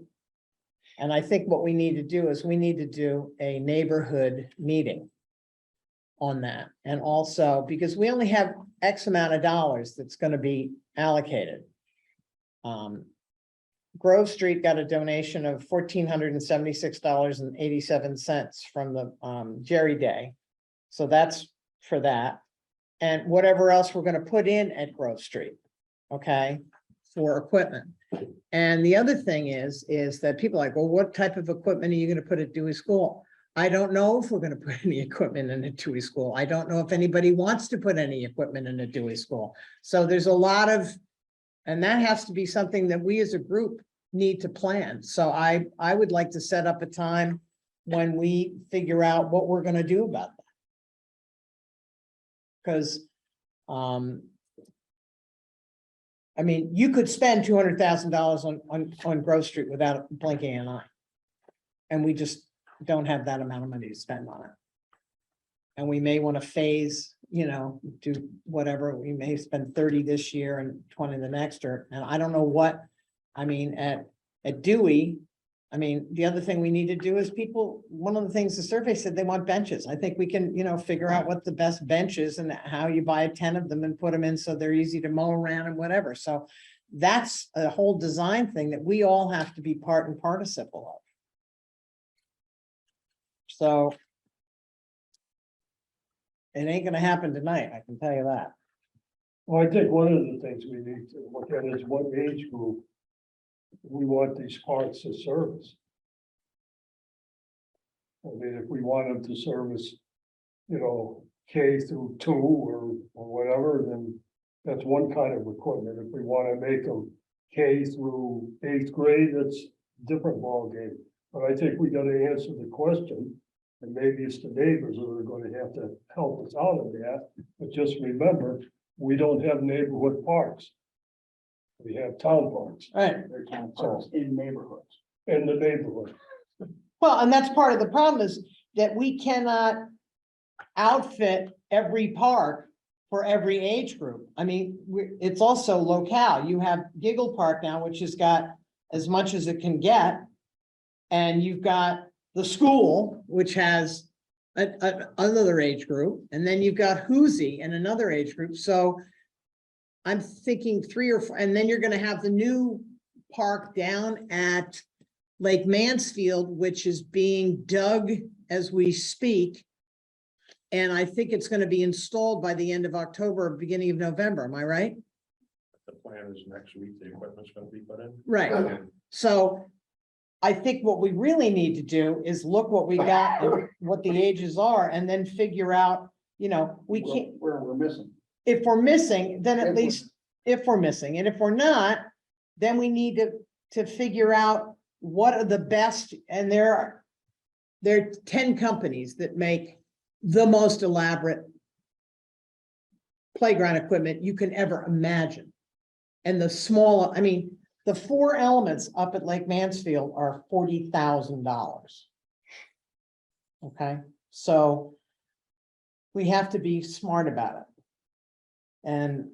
Speaker 1: And I think what we need to do is we need to do a neighborhood meeting on that. And also, because we only have X amount of dollars that's going to be allocated. Grove Street got a donation of $1,476.87 from the Jerry Day. So that's for that. And whatever else we're gonna put in at Grove Street, okay, for equipment. And the other thing is that people are like, well, what type of equipment are you gonna put at Dewey School? I don't know if we're gonna put any equipment in a Dewey School. I don't know if anybody wants to put any equipment in a Dewey School. So there's a lot of, and that has to be something that we as a group need to plan. So I would like to set up a time when we figure out what we're gonna do about that. Because, I mean, you could spend $200,000 on Grove Street without blinking an eye. And we just don't have that amount of money to spend on it. And we may want to phase, do whatever, we may spend 30 this year and 20 the next, and I don't know what. I mean, at Dewey, the other thing we need to do is one of the things the survey said, they want benches. I think we can, figure out what the best bench is and how you buy 10 of them and put them in so they're easy to mow around and whatever. So that's a whole design thing that we all have to be part and participle of. So it ain't gonna happen tonight, I can tell you that.
Speaker 4: Well, I think one of the things we need to look at is what age group we want these parks to service. I mean, if we want them to service, K through 2 or whatever, then that's one kind of equipment. If we want to make them K through 8th grade, that's a different ballgame. But I think we got to answer the question, and maybe it's the neighbors that are going to have to help us out of that. But just remember, we don't have neighborhood parks. We have town parks
Speaker 1: Right.
Speaker 8: Their town parks in neighborhoods.
Speaker 4: in the neighborhood.
Speaker 1: Well, and that's part of the problem is that we cannot outfit every park for every age group. It's also locale. You have Giggle Park now, which has got as much as it can get. And you've got the school, which has another age group, and then you've got Hoosie and another age group. So I'm thinking 3 or 4, and then you're gonna have the new park down at Lake Mansfield, which is being dug as we speak. And I think it's gonna be installed by the end of October, or beginning of November, am I right?
Speaker 9: The plan is next week, the equipment's gonna be put in.
Speaker 1: Right, so I think what we really need to do is look what we got and what the ages are, and then figure out, we can't,
Speaker 8: Where we're missing.
Speaker 1: if we're missing, then
Speaker 8: If
Speaker 1: at
Speaker 8: we're-
Speaker 1: least if we're missing, and if we're not, then we need to figure out what are the best, and there are 10 companies that make the most elaborate playground equipment you can ever imagine. And the small, the 4 elements up at Lake Mansfield are $40,000. Okay, so we have to be smart about it. And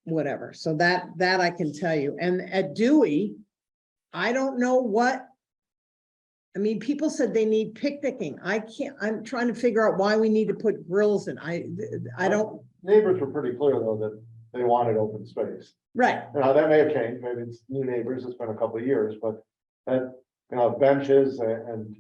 Speaker 1: whatever, so that I can tell you. And at Dewey, I don't know what. People said they need picnicking. I'm trying to figure out why we need to put grills in. I don't,
Speaker 2: Neighbors were pretty clear though that they wanted open space.
Speaker 1: right,
Speaker 2: Now, that may have changed, maybe it's new neighbors, it's been a couple of years, but that, benches and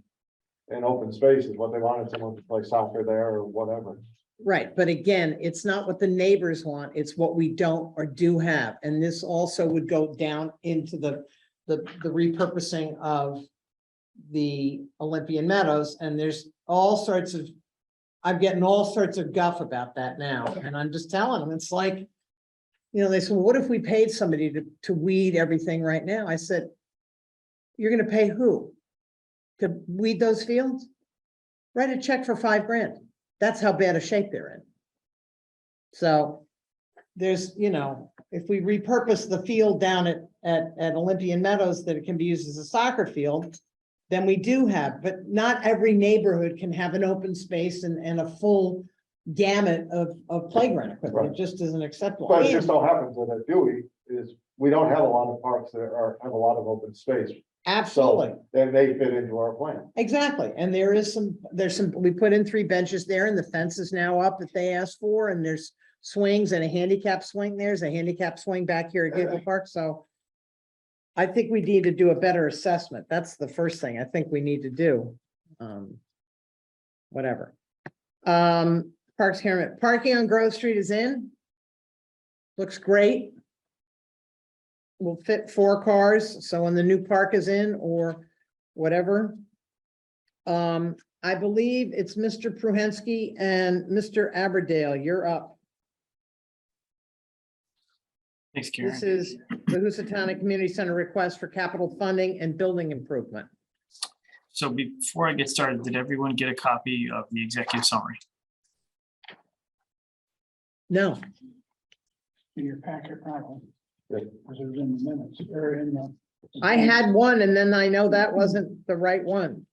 Speaker 2: open space is what they wanted, someone to play soccer there or whatever.
Speaker 1: right. But again, it's not what the neighbors want, it's what we don't or do have. And this also would go down into the repurposing of the Olympian Meadows, and there's all sorts of, I'm getting all sorts of guff about that now, and I'm just telling them, it's like, they said, well, what if we paid somebody to weed everything right now? I said, you're gonna pay who? To weed those fields? Write a check for $5 grand. That's how bad a shape they're in. So there's, if we repurpose the field down at Olympian Meadows, that it can be used as a soccer field, then we do have, but not every neighborhood can have an open space and a full gamut of playground equipment. It
Speaker 2: Right.
Speaker 1: just isn't acceptable.
Speaker 2: But it
Speaker 1: And-
Speaker 2: just so happens that at Dewey is, we don't have a lot of parks that have a lot of open space.
Speaker 1: Absolutely,
Speaker 2: Then they fit into our plan.
Speaker 1: exactly. And there's some, we put in 3 benches there, and the fence is now up that they asked for, and there's swings and a handicap swing. There's a handicap swing back here at Giggle Park, so I think we need to do a better assessment. That's the first thing I think we need to do. Whatever. Parks here, parking on Grove Street is in. Looks great. Will fit 4 cars, so when the new park is in or whatever. I believe it's Mr. Pruhensky and Mr. Aberdale, you're up.
Speaker 10: Thanks, Karen.
Speaker 1: This is the Housatonic Community Center request for capital funding and building improvement.
Speaker 10: So before I get started, did everyone get a copy of the executive summary?
Speaker 1: No,
Speaker 8: In your packet, probably.
Speaker 2: Yeah.
Speaker 8: Because it was in the minutes, or in the.
Speaker 1: I had one and then I know that wasn't the right one.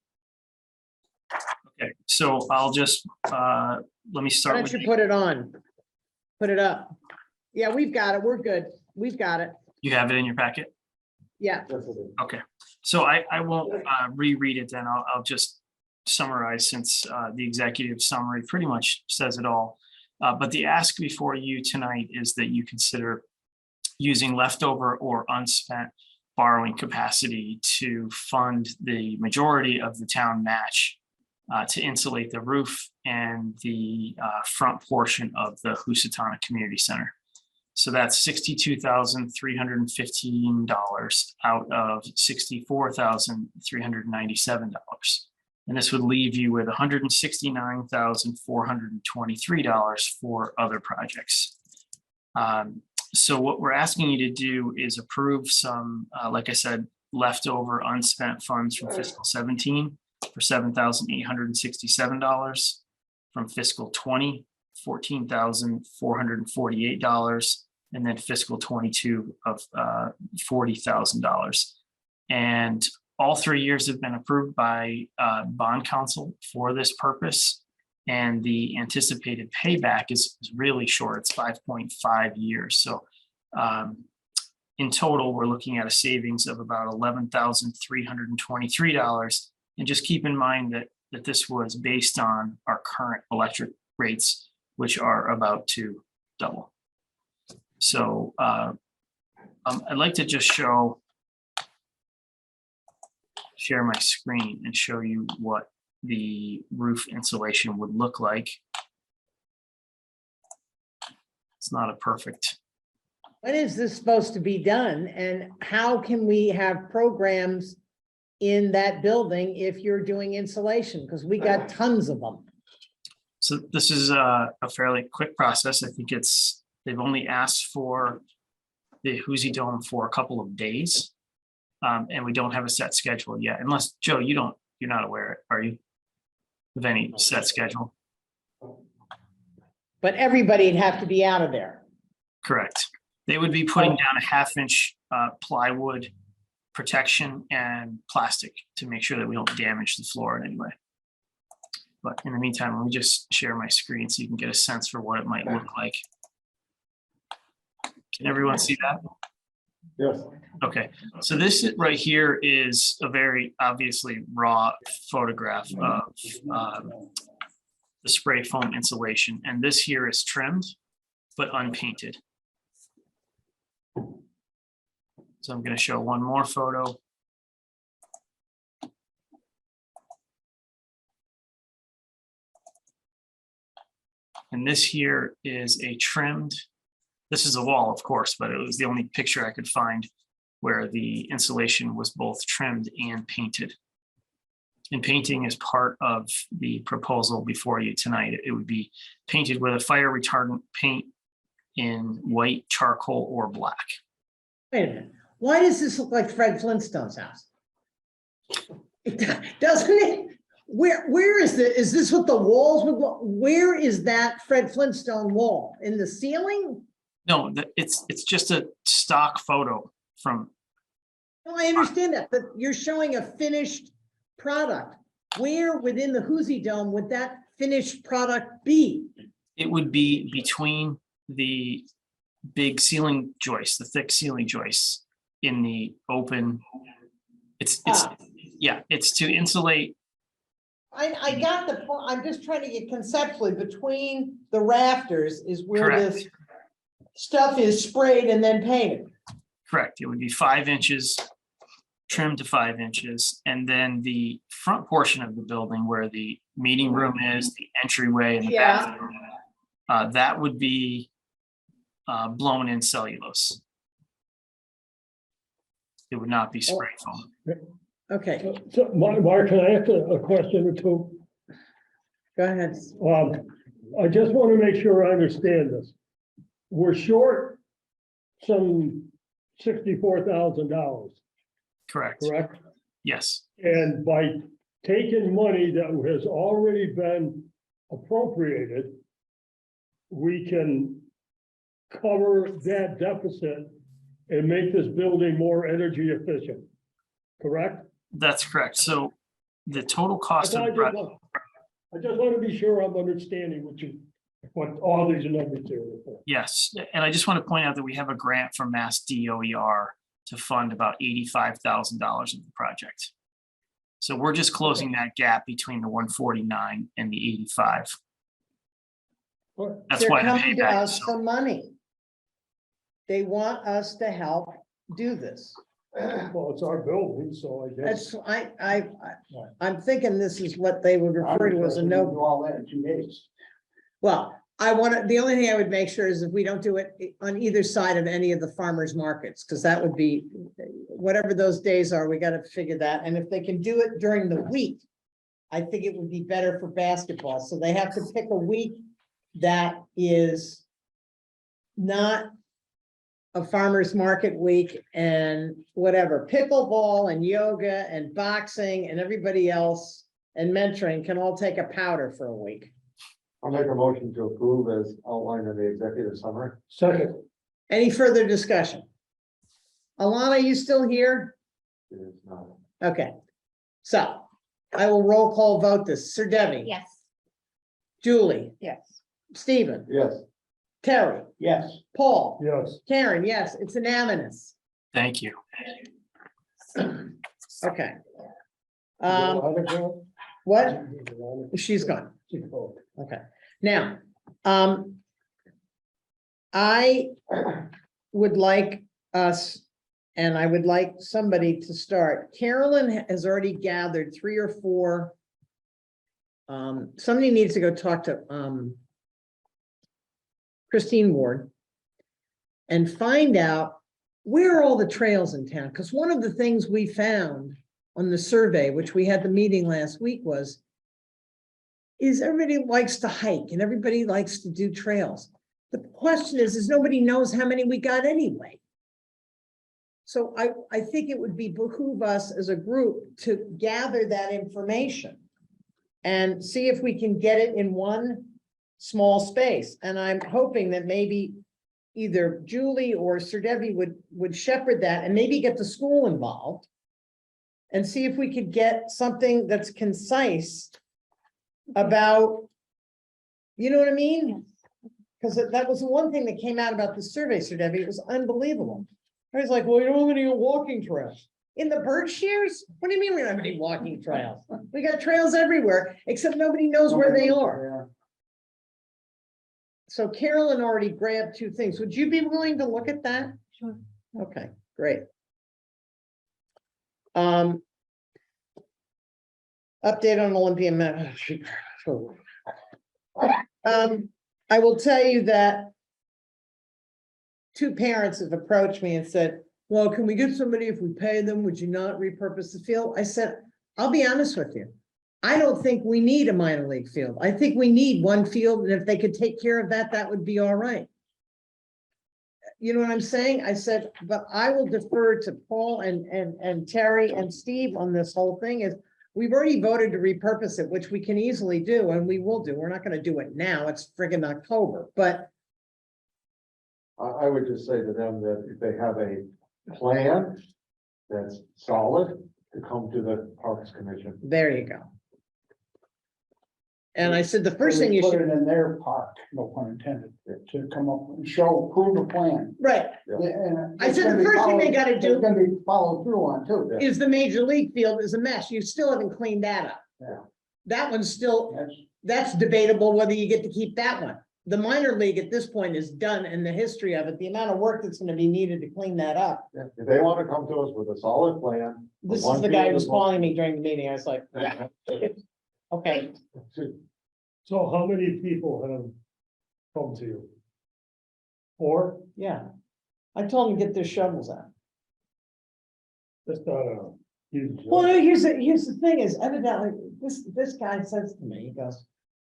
Speaker 10: Okay, so I'll just, let me
Speaker 1: Why
Speaker 10: start
Speaker 1: don't
Speaker 10: with,
Speaker 1: you put it on? Put it up. Yeah, we've got it. We're good. We've got it.
Speaker 10: you have it in your packet?
Speaker 1: Yeah.
Speaker 2: Yes, it is.
Speaker 10: Okay, so I won't reread it then. I'll just summarize since the executive summary pretty much says it all. But the ask before you tonight is that you consider using leftover or unspent borrowing capacity to fund the majority of the town match to insulate the roof and the front portion of the Housatonic Community Center. So that's $62,315 out of $64,397. And this would leave you with $169,423 for other projects. So what we're asking you to do is approve some, like I said, leftover unspent funds from fiscal 17 for $7,867, from fiscal 20, $14,448, and then fiscal 22 of $40,000. And all 3 years have been approved by bond counsel for this purpose. And the anticipated payback is really short. It's 5.5 years. So in total, we're looking at a savings of about $11,323. And just keep in mind that this was based on our current electric rates, which are about to double. So I'd like to just share my screen and show you what the roof insulation would look like. It's not a perfect.
Speaker 1: When is this supposed to be done? And how can we have programs in that building if you're doing insulation? Because we got tons of them.
Speaker 10: So this is a fairly quick process. I think they've only asked for the Hoosie Dome for a couple of days. And we don't have a set schedule yet, unless Joe, you're not aware, are you? Of any set schedule?
Speaker 1: But everybody'd have to be out of there.
Speaker 10: Correct. They would be putting down a 1/2-inch plywood protection and plastic to make sure that we don't damage the floor in any way. But in the meantime, let me just share my screen so you can get a sense for what it might look like. Can everyone see that?
Speaker 2: Yes.
Speaker 10: Okay, so this right here is a very obviously raw photograph of the spray foam insulation, and this here is trimmed but unpainted. So I'm going to show one more photo. And this here is a trimmed, this is a wall, of course, but it was the only picture I could find where the insulation was both trimmed and painted. And painting is part of the proposal before you tonight. It would be painted with a fire retardant paint in white, charcoal, or black.
Speaker 1: Wait a minute. Why does this look like Fred Flintstone's house? Doesn't it? Where is this what the walls would look? Where is that Fred Flintstone wall? In the ceiling?
Speaker 10: No, it's just a stock photo from.
Speaker 1: No, I understand that, but you're showing a finished product. Where within the Hoosie Dome would that finished product be?
Speaker 10: It would be between the big ceiling joists, the thick ceiling joists in the open. Yeah, it's to insulate.
Speaker 1: I got the point. I'm just trying to get conceptually between the rafters is where
Speaker 10: Correct.
Speaker 1: this stuff is sprayed and then painted.
Speaker 10: Correct. It would be 5 inches, trimmed to 5 inches. And then the front portion of the building where the meeting room is, the entryway and the
Speaker 1: Yeah.
Speaker 10: bathroom, that would be blown in cellulose. It would not be spray foam.
Speaker 1: Okay,
Speaker 4: So, Mark, can I ask a question or two?
Speaker 1: go ahead.
Speaker 4: I just want to make sure I understand this. We're short some $64,000,
Speaker 10: Correct.
Speaker 4: correct?
Speaker 10: Yes.
Speaker 4: And by taking money that has already been appropriated, we can cover that deficit and make this building more energy efficient, correct?
Speaker 10: That's correct. So the total cost of the
Speaker 4: I just want to be sure I'm understanding what all these numbers are.
Speaker 10: Yes, and I just want to point out that we have a grant from Mass DOER to fund about $85,000 of the project. So we're just closing that gap between the 149 and the 85. That's
Speaker 1: They're
Speaker 10: why the
Speaker 1: coming to
Speaker 10: payback
Speaker 1: us
Speaker 10: is
Speaker 1: for money. They want us to help do this.
Speaker 4: Well, it's our building, so I guess.
Speaker 1: That's, I'm thinking this is what they would refer to as a
Speaker 8: Do
Speaker 1: no.
Speaker 8: all that in 2 days.
Speaker 1: Well, I want to, the only thing I would make sure is if we don't do it on either side of any of the farmers markets, because that would be, whatever those days are, we got to figure that. And if they can do it during the week, I think it would be better for basketball. So they have to pick a week that is not a farmer's market week and whatever, pickleball and yoga and boxing and everybody else and mentoring can all take a powder for a week.
Speaker 2: I'll make a motion to approve as outlined in the executive summary.
Speaker 4: Second,
Speaker 1: Any further discussion? Alana, you still here?
Speaker 2: It is not.
Speaker 1: Okay. So I will roll call vote this. Sir Debbie.
Speaker 6: Yes.
Speaker 1: Julie,
Speaker 7: Yes.
Speaker 1: Stephen,
Speaker 2: Yes,
Speaker 1: Terry,
Speaker 8: Yes,
Speaker 1: Paul,
Speaker 4: yes,
Speaker 1: Karen, yes, it's unanimous.
Speaker 10: Thank you.
Speaker 1: Okay.
Speaker 4: Veronica?
Speaker 1: What?
Speaker 4: Veronica?
Speaker 1: She's gone.
Speaker 4: She's gone.
Speaker 1: Okay, now, I would like us, and I would like somebody to start. Carolyn has already gathered 3 or 4. Somebody needs to go talk to, Christine Ward and find out where are all the trails in town? Because one of the things we found on the survey, which we had the meeting last week, is everybody likes to hike and everybody likes to do trails. The question is nobody knows how many we got anyway. So I think it would behoove us as a group to gather that information and see if we can get it in one small space. And I'm hoping that maybe either Julie or Sir Debbie would shepherd that and maybe get the school involved and see if we could get something that's concise about, you know what I mean? Because that was the one thing that came out about the survey, Sir Debbie. It was unbelievable. I was like, well, you don't have any walking trails. In the bird shears? What do you mean we don't have any walking trails? We got trails everywhere, except nobody knows where they are. So Carolyn already grabbed 2 things. Would you be willing to look at that?
Speaker 7: Sure.
Speaker 1: Okay, great. Update on Olympian. I will tell you that 2 parents have approached me and said, well, can we get somebody if we pay them? Would you not repurpose the field? I said, I'll be honest with you. I don't think we need a minor league field. I think we need one field, and if they could take care of that, that would be all right. You know what I'm saying? I said, but I will defer to Paul and Terry and Steve on this whole thing. Is we've already voted to repurpose it, which we can easily do, and we will do. We're not going to do it now. It's friggin' October, but
Speaker 2: I would just say to them that if they have a plan that's solid, to come to the Parks Commission.
Speaker 1: there you go. And I said, the first thing you
Speaker 8: put
Speaker 1: should,
Speaker 8: it in their park, no pun intended, to come up and show, prove a plan.
Speaker 1: right,
Speaker 2: Yeah.
Speaker 8: And
Speaker 1: I said the first thing they gotta do-
Speaker 8: It's gonna be followed through on too.
Speaker 1: is the major league field is a mess. You still haven't cleaned that up.
Speaker 2: Yeah.
Speaker 1: That one's still,
Speaker 8: That's,
Speaker 1: that's debatable whether you get to keep that one. The minor league at this point is done, and the history of it, the amount of work that's gonna be needed to clean that up.
Speaker 2: If they want to come to us with a solid plan.
Speaker 1: This
Speaker 2: one
Speaker 1: is the guy
Speaker 2: field
Speaker 1: who was
Speaker 2: is one-
Speaker 1: calling me during the meeting. I was like, okay,
Speaker 4: So how many people have come to you? 4?
Speaker 1: yeah. I told them to get their shovels out.
Speaker 4: That's not a huge.
Speaker 1: Well, no, here's the thing is evidently, this guy says to me, he goes,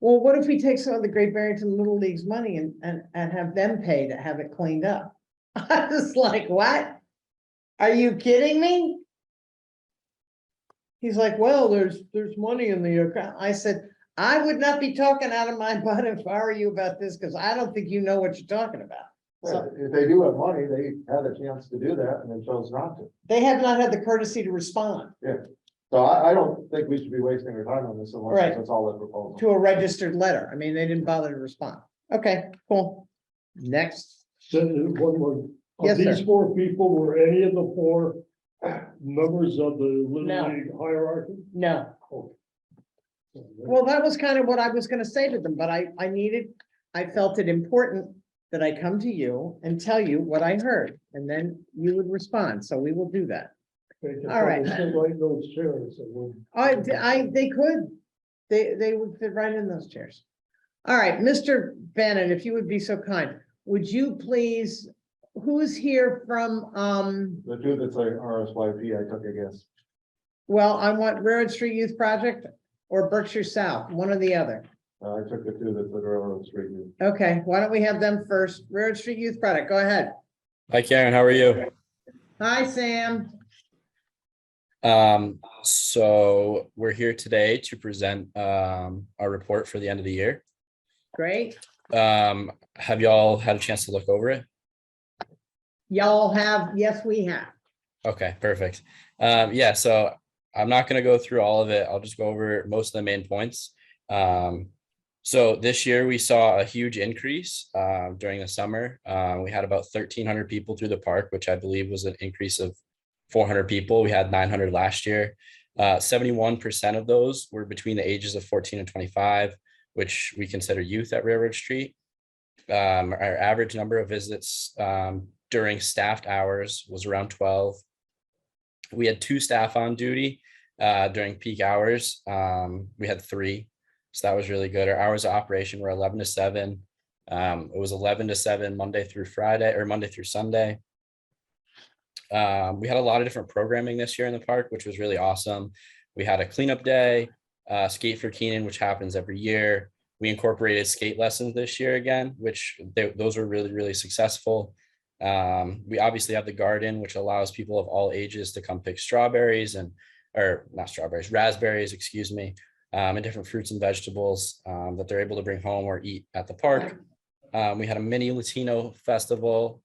Speaker 1: well, what if we take some of the Great Barrington Little League's money and have them pay to have it cleaned up? I was like, what? Are you kidding me? He's like, well, there's money in the account. I said, I would not be talking out of my butt if I were you about this, because I don't think you know what you're talking about. So
Speaker 2: If they do have money, they had a chance to do that and they chose not to.
Speaker 1: they have not had the courtesy to respond.
Speaker 2: Yeah. So I don't think we should be wasting our time on this unless
Speaker 1: Right.
Speaker 2: it's all a proposal.
Speaker 1: To a registered letter. I mean, they didn't bother to respond. Okay, cool. Next.
Speaker 4: So, one more.
Speaker 1: Yes,
Speaker 4: Of these
Speaker 1: sir.
Speaker 4: 4 people, were any of the 4 members of the Little
Speaker 1: No.
Speaker 4: League hierarchy?
Speaker 1: No.
Speaker 4: Okay.
Speaker 1: Well, that was kind of what I was gonna say to them, but I felt it important that I come to you and tell you what I heard, and then you would respond, so we will do that.
Speaker 4: They could
Speaker 1: All right.
Speaker 4: probably sit right in those chairs and would.
Speaker 1: They could, they would fit right in those chairs. All right, Mr. Bannon, if you would be so kind, would you please, who's here from,
Speaker 2: The two that's like RSYP, I took a guess.
Speaker 1: well, I want Railroad Street Youth Project or Berkshire South, one or the other.
Speaker 2: I took the two that's the Railroad Street.
Speaker 1: Okay, why don't we have them first? Railroad Street Youth Project, go ahead.
Speaker 11: Hi Karen, how are you?
Speaker 1: Hi, Sam.
Speaker 11: So we're here today to present our report for the end of the year.
Speaker 1: Great.
Speaker 11: Have y'all had a chance to look over it?
Speaker 1: Y'all have, yes, we have.
Speaker 11: Okay, perfect. Yeah, so I'm not gonna go through all of it. I'll just go over most of the main points. So this year we saw a huge increase during the summer. We had about 1,300 people through the park, which I believe was an increase of 400 people. We had 900 last year. 71% of those were between the ages of 14 and 25, which we consider youth at Railroad Street. Our average number of visits during staffed hours was around 12. We had 2 staff on duty during peak hours. We had 3, so that was really good. Our hours of operation were 11 to 7. It was 11 to 7 Monday through Friday, or Monday through Sunday. We had a lot of different programming this year in the park, which was really awesome. We had a cleanup day, skate for Keenan, which happens every year. We incorporated skate lessons this year again, which those were really, really successful. We obviously have the garden, which allows people of all ages to come pick strawberries or not strawberries, raspberries, excuse me, and different fruits and vegetables that they're able to bring home or eat at the park. We had a mini Latino festival,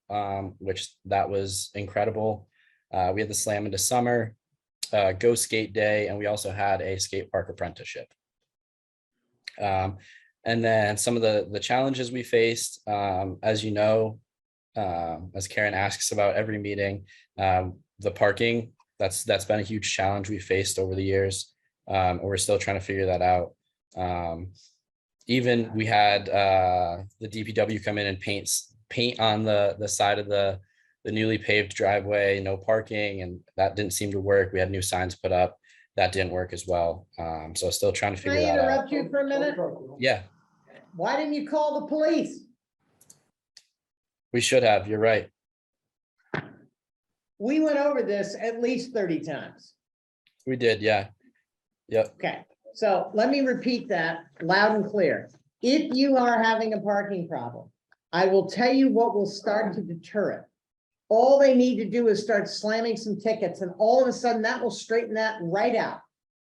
Speaker 11: which that was incredible. We had the Slam into Summer, Go Skate Day, and we also had a skate park apprenticeship. And then some of the challenges we faced, as you know, as Karen asks about every meeting, the parking, that's been a huge challenge we faced over the years. And we're still trying to figure that out. Even we had the DPW come in and paint on the side of the newly paved driveway, no parking, and that didn't seem to work. We had new signs put up. That didn't work as well. So still trying to
Speaker 1: Can
Speaker 11: figure
Speaker 1: I
Speaker 11: that out.
Speaker 1: interrupt you for a minute?
Speaker 11: Yeah,
Speaker 1: Why didn't you call the police?
Speaker 11: we should have. You're right.
Speaker 1: We went over this at least 30 times.
Speaker 11: We did. Yeah. Yep.
Speaker 1: Okay, so let me repeat that loud and clear. If you are having a parking problem, I will tell you what will start to deter it. All they need to do is start slamming some tickets, and all of a sudden that will straighten that right out.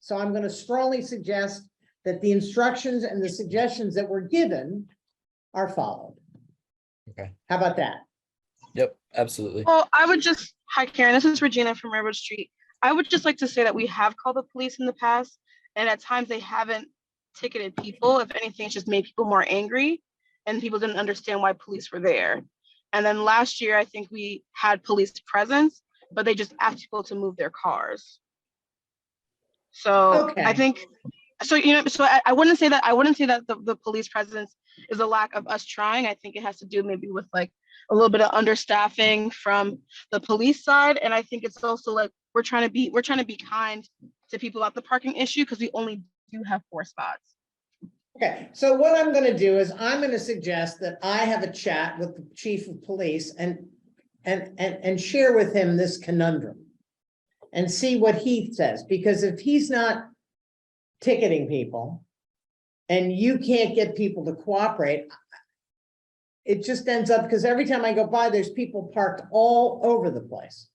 Speaker 1: So I'm going to strongly suggest that the instructions and the suggestions that were given are followed.
Speaker 11: Okay.
Speaker 1: How about that?
Speaker 11: Yep. Absolutely.
Speaker 12: Well, I would just, hi Karen, this is Regina from Railroad Street. I would just like to say that we have called the police in the past, and at times they haven't ticketed people. If anything, it's just made people more angry, and people didn't understand why police were there. And then last year, I think we had police presence, but they just asked people to move their cars. So
Speaker 1: Okay.
Speaker 12: I think, so, you know, so I wouldn't say that, the police presence is a lack of us trying. I think it has to do maybe with like a little bit of understaffing from the police side. And I think it's also like, we're trying to be kind to people about the parking issue because we only do have 4 spots.
Speaker 1: Okay, so what I'm gonna do is I'm gonna suggest that I have a chat with the chief of police and share with him this conundrum. And see what he says, because if he's not ticketing people and you can't get people to cooperate, it just ends up, because every time I go by, there's people parked all over the place.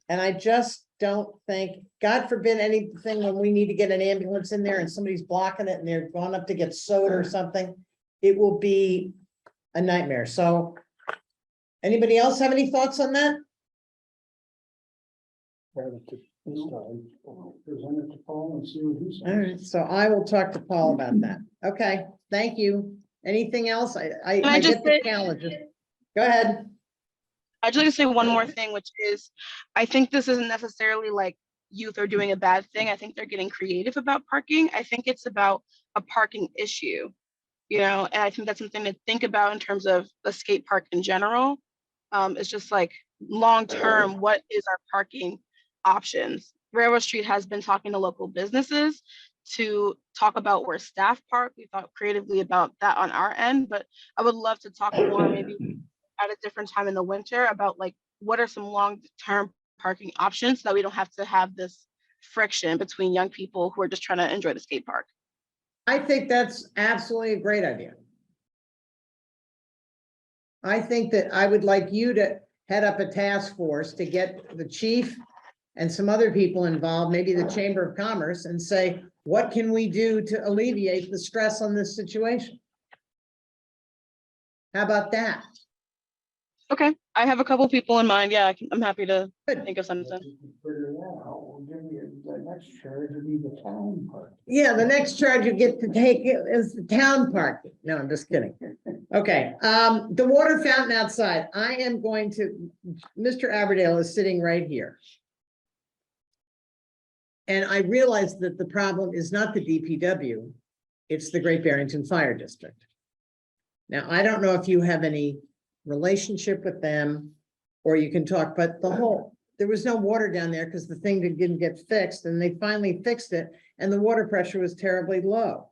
Speaker 1: And I just don't think, God forbid anything, when we need to get an ambulance in there and somebody's blocking it and they're going up to get soda or something, it will be a nightmare. So anybody else have any thoughts on that?
Speaker 4: this time.
Speaker 8: Present it to Paul and see what he
Speaker 1: All right,
Speaker 8: says.
Speaker 1: so I will talk to Paul about that. Okay, thank you. Anything else?
Speaker 12: I
Speaker 1: I
Speaker 12: just
Speaker 1: get the
Speaker 12: say-
Speaker 1: challenges. Go ahead.
Speaker 12: I'd like to say one more thing, which is, I think this isn't necessarily like youth are doing a bad thing. I think they're getting creative about parking. I think it's about a parking issue, you know, and I think that's something to think about in terms of the skate park in general. It's just like long-term, what is our parking options? Railroad Street has been talking to local businesses to talk about where staff park. We thought creatively about that on our end, but I would love to talk more maybe at a different time in the winter about like what are some long-term parking options so that we don't have to have this friction between young people who are just trying to enjoy the skate park.
Speaker 1: I think that's absolutely a great idea. I think that I would like you to head up a task force to get the chief and some other people involved, maybe the Chamber of Commerce, and say, what can we do to alleviate the stress on this situation? How about that?
Speaker 12: Okay, I have a couple people in mind. Yeah, I'm happy to
Speaker 1: Good.
Speaker 12: think of
Speaker 8: If
Speaker 12: something.
Speaker 8: you can figure that out, we'll give you the next charge to be the town part.
Speaker 1: Yeah, the next charge you get to take is the town park. No, I'm just kidding. Okay, the water fountain outside, I am going to, Mr. Aberdale is sitting right here. And I realized that the problem is not the DPW, it's the Great Barrington Fire District. Now, I don't know if you have any relationship with them, or you can talk, but there was no water down there because the thing didn't get fixed, and they finally fixed it, and the water pressure was terribly low.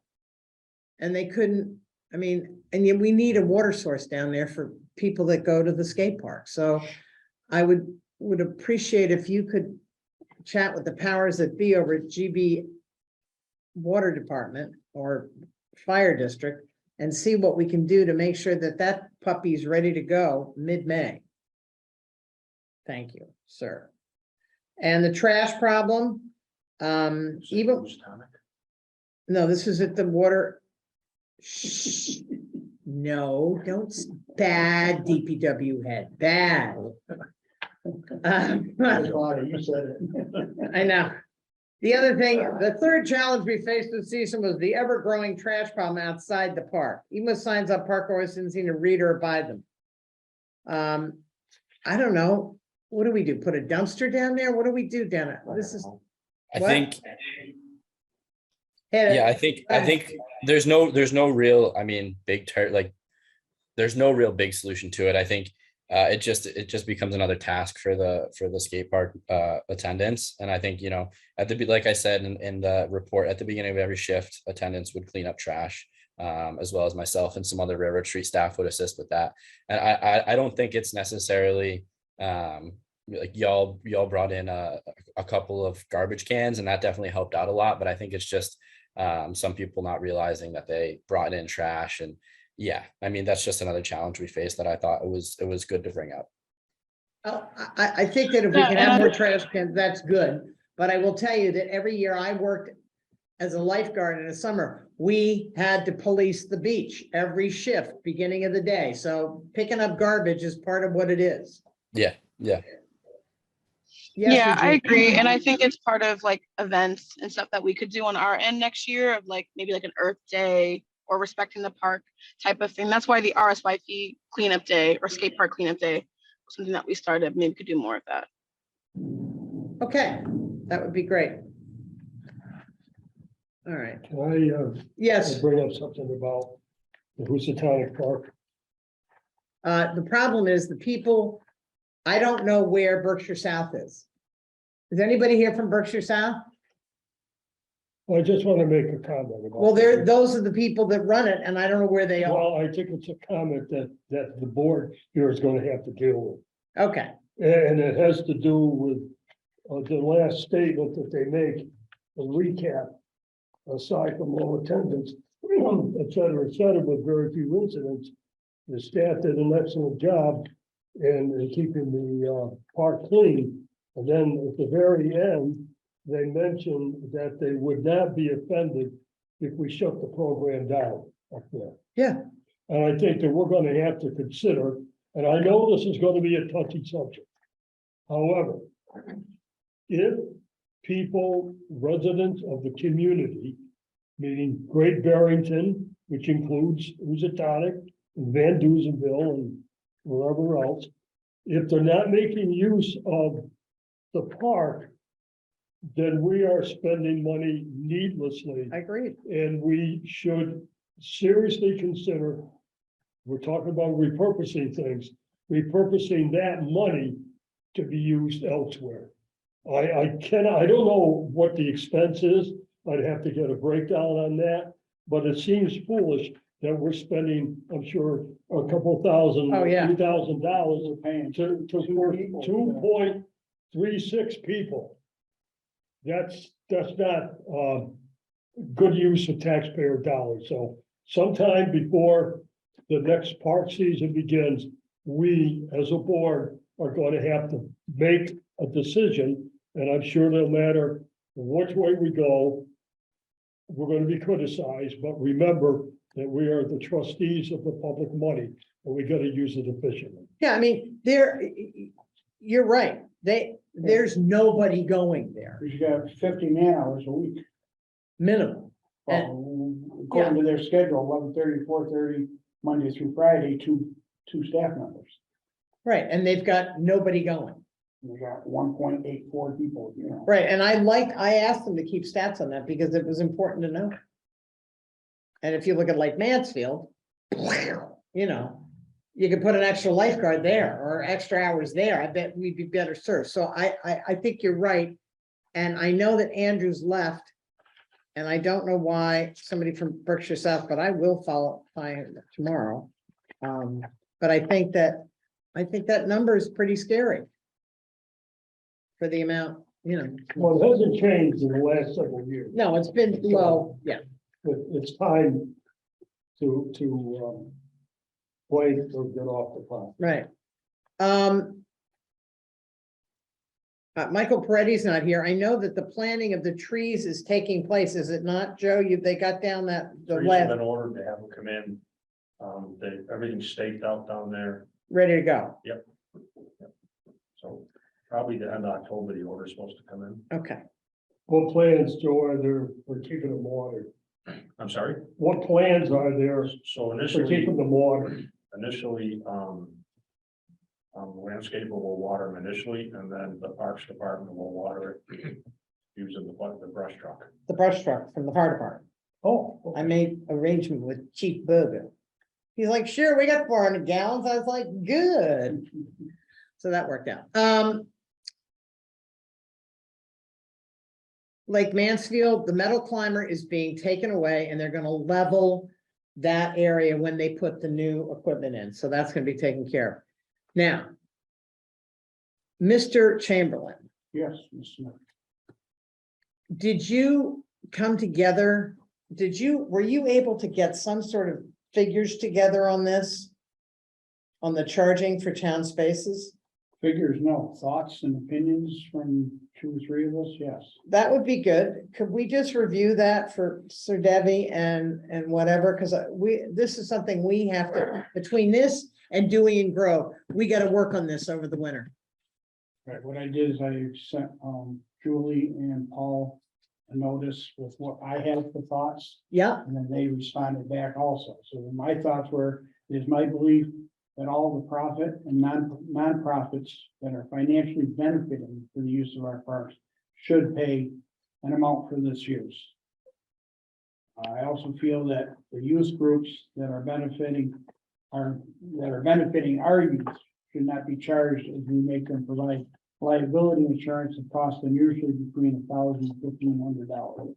Speaker 1: And they couldn't, I mean, and yet we need a water source down there for people that go to the skate park. So I would appreciate if you could chat with the powers that be over at GB Water Department or Fire District and see what we can do to make sure that that puppy's ready to go mid-May. Thank you, sir. And the trash problem, even, no, this is at the water. Shh. No, don't, bad DPW head, bad.
Speaker 8: You said it.
Speaker 1: I know. The other thing, the third challenge we faced this season was the ever-growing trash problem outside the park. Even with signs up, park owners didn't seem to read or abide them. I don't know. What do we do? Put a dumpster down there? What do we do down there? This is.
Speaker 11: I
Speaker 1: What?
Speaker 11: think,
Speaker 1: Hit it.
Speaker 11: yeah, I think there's no real, I mean, there's no real big solution to it. I think it just becomes another task for the skate park attendants. And I think, you know, like I said in the report, at the beginning of every shift, attendants would clean up trash, as well as myself and some other Railroad Street staff would assist with that. And I don't think it's necessarily like y'all brought in a couple of garbage cans, and that definitely helped out a lot. But I think it's just some people not realizing that they brought in trash. And yeah, I mean, that's just another challenge we faced that I thought it was good to bring up.
Speaker 1: I think that if we
Speaker 12: Yeah,
Speaker 1: can
Speaker 12: and
Speaker 1: have
Speaker 12: I-
Speaker 1: more trash cans, that's good. But I will tell you that every year I worked as a lifeguard in the summer, we had to police the beach every shift, beginning of the day. So picking up garbage is part of what it is.
Speaker 11: Yeah.
Speaker 1: Yes,
Speaker 12: Yeah, I
Speaker 1: Regina.
Speaker 12: agree. And I think it's part of like events and stuff that we could do on our end next year of like maybe like an Earth Day or respecting the park type of thing. That's why the RSYP cleanup day or skate park cleanup day was something that we started. Maybe we could do more of that.
Speaker 1: Okay, that would be great. All right,
Speaker 4: Can I
Speaker 1: yes,
Speaker 4: bring up something about the Housatonic Park?
Speaker 1: the problem is the people, I don't know where Berkshire South is. Is anybody here from Berkshire South?
Speaker 4: I just want to make a comment about.
Speaker 1: Well, those are the people that run it, and I don't know where they are.
Speaker 4: Well, I think it's a comment that the board here is going to have to deal with.
Speaker 1: Okay,
Speaker 4: And it has to do with the last statement that they make, a recap, aside from low attendance, et cetera, with very few incidents. The staff did an excellent job in keeping the park clean. And then at the very end, they mentioned that they would not be offended if we shut the program down up there.
Speaker 1: yeah,
Speaker 4: And I think that we're going to have to consider, and I know this is going to be a touchy subject. However, if people, residents of the community, meaning Great Barrington, which includes Housatonic, and Van Duzenville, and wherever else, if they're not making use of the park, then we are spending money needlessly.
Speaker 1: I agree.
Speaker 4: And we should seriously consider, we're talking about repurposing things, repurposing that money to be used elsewhere. I cannot, I don't know what the expense is. I'd have to get a breakdown on that, but it seems foolish that we're spending, I'm sure, a couple thousand,
Speaker 1: Oh, yeah.
Speaker 4: $3,000
Speaker 8: We're paying
Speaker 4: to, for 2.36 people. That's not, good use of taxpayer dollars. So sometime before the next park season begins, we as a board are going to have to make a decision. And I'm sure no matter which way we go, we're going to be criticized, but remember that we are the trustees of the public money and we got to use it efficiently.
Speaker 1: Yeah, I mean, you're right. There's nobody going there,
Speaker 8: You got 50 man hours a week.
Speaker 1: minimum.
Speaker 8: According to their schedule, 11:30, 4:30, Monday through Friday, two staff members.
Speaker 1: Right, and they've got nobody going.
Speaker 8: We got 1.84 people, you know.
Speaker 1: Right, and I asked them to keep stats on that because it was important to know. And if you look at Lake Mansfield, you know, you could put an extra lifeguard there or extra hours there. I bet we'd be better served. So I think you're right. And I know that Andrew's left. And I don't know why somebody from Berkshire South, but I will follow tomorrow. But I think that number is pretty scary. For the amount, you know.
Speaker 4: Well, it hasn't changed in the last several years.
Speaker 1: No, it's been low, yeah.
Speaker 4: But it's time to play or get off the clock.
Speaker 1: Right. Michael Peretti's not here. I know that the planting of the trees is taking place, is it not, Joe? They got down the
Speaker 9: Trees have
Speaker 1: last,
Speaker 9: been ordered, they have them come in. Everything's staked out down there,
Speaker 1: ready to go.
Speaker 9: so probably the end of October, the order's supposed to come in.
Speaker 1: Okay.
Speaker 4: What plans, Joe, are there for keeping them watered?
Speaker 9: I'm sorry,
Speaker 4: What plans are there
Speaker 9: so
Speaker 4: for
Speaker 9: initially,
Speaker 4: keeping them watered?
Speaker 9: landscaper will water them initially, and then the Parks Department will water it using the brush truck.
Speaker 1: The brush truck from the fire department.
Speaker 4: Oh,
Speaker 1: I made arrangement with Chief Berger. He's like, sure, we got 400 gallons. I was like, good. So that worked out. Lake Mansfield, the metal climber is being taken away and they're gonna level that area when they put the new equipment in. So that's gonna be taken care of. Now, Mr. Chamberlain,
Speaker 8: Yes, Ms. Smith.
Speaker 1: did you come together? Were you able to get some sort of figures together on this? On the charging for town spaces?
Speaker 8: Figures, no. Thoughts and opinions from 2 or 3 of us, yes.
Speaker 1: That would be good. Could we just review that for Sir Debbie and whatever? Because this is something we have to, between this and Dewey and Grove, we got to work on this over the winter.
Speaker 8: Right, what I did is I sent Julie and Paul a notice with what I had for thoughts,
Speaker 1: Yeah,
Speaker 8: and then they responded back also. So my thoughts were, it is my belief that all the profit and nonprofits that are financially benefiting from the use of our parks should pay an amount for this use. I also feel that the youth groups that are benefiting our youth should not be charged as we make them provide liability insurance that costs them usually between $1,000 and $1,500.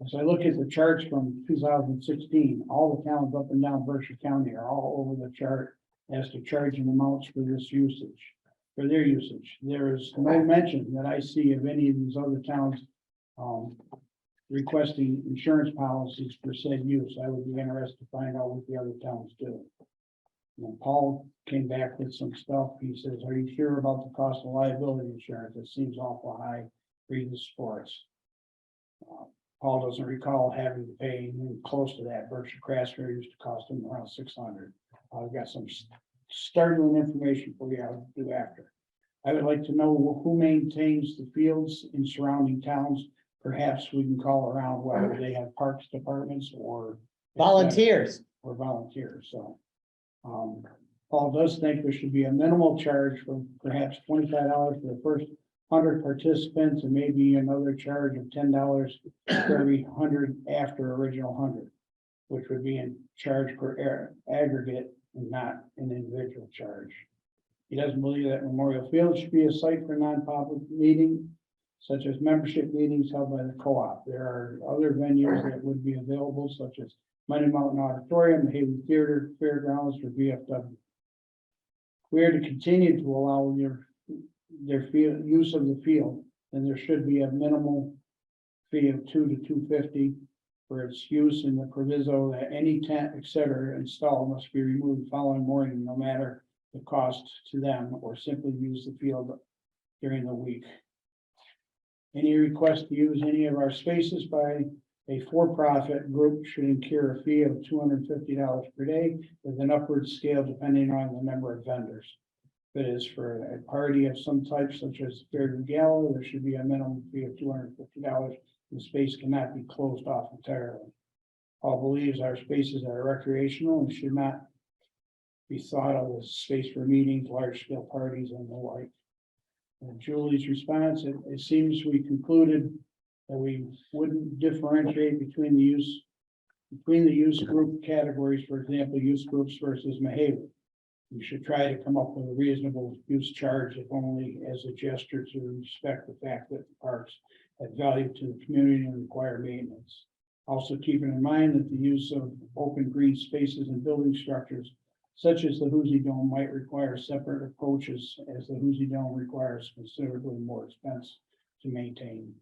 Speaker 8: As I look at the charts from 2016, all the towns up and down Berkshire County are all over the chart as to charging amounts for this usage, for their usage. There is no mention that I see of any of these other towns requesting insurance policies for said use. I would be interested to find out what the other towns do. And Paul came back with some stuff. He says, are you sure about the cost of liability insurance? It seems awful high for youth sports. Paul doesn't recall having to pay anything close to that. Berkshire Craftsfair used to cost him around $600. I've got some startling information for you I'll do after. I would like to know who maintains the fields in surrounding towns. Perhaps we can call around whether they have parks departments or.
Speaker 1: Volunteers.
Speaker 8: Or volunteers, so. Paul does think there should be a minimal charge for perhaps $25 for the first 100 participants and maybe another charge of $10 for every 100 after original 100, which would be in charge per aggregate and not an individual charge. He doesn't believe that Memorial Field should be a site for non-public meeting, such as membership meetings held by the co-op. There are other venues that would be available, such as Mighty Mountain Auditorium, Haven Theater, Fairgrounds, or VFW. We are to continue to allow their field, use of the field, and there should be a minimal fee of $2 to $2.50 for its use in the proviso that any tent, etc., installed must be removed the following morning, no matter the cost to them, or simply use the field during the week. Any request to use any of our spaces by a for-profit group should incur a fee of $250 per day with an upward scale depending on the number of vendors. If it is for a party of some type, such as Fairview Gala, there should be a minimum fee of $250. The space cannot be closed off entirely. Paul believes our spaces are recreational and should not be thought of as space for meetings, large-scale parties, and the like. And Julie's response, it seems we concluded that we wouldn't differentiate between the use group categories, for example, use groups versus Mahave. We should try to come up with a reasonable use charge, if only as a gesture to respect the fact that the parks add value to the community and require maintenance. Also keeping in mind that the use of open green spaces and building structures, such as the Hoosie Dome, might require separate approaches, as the Hoosie Dome requires considerably more expense to maintain.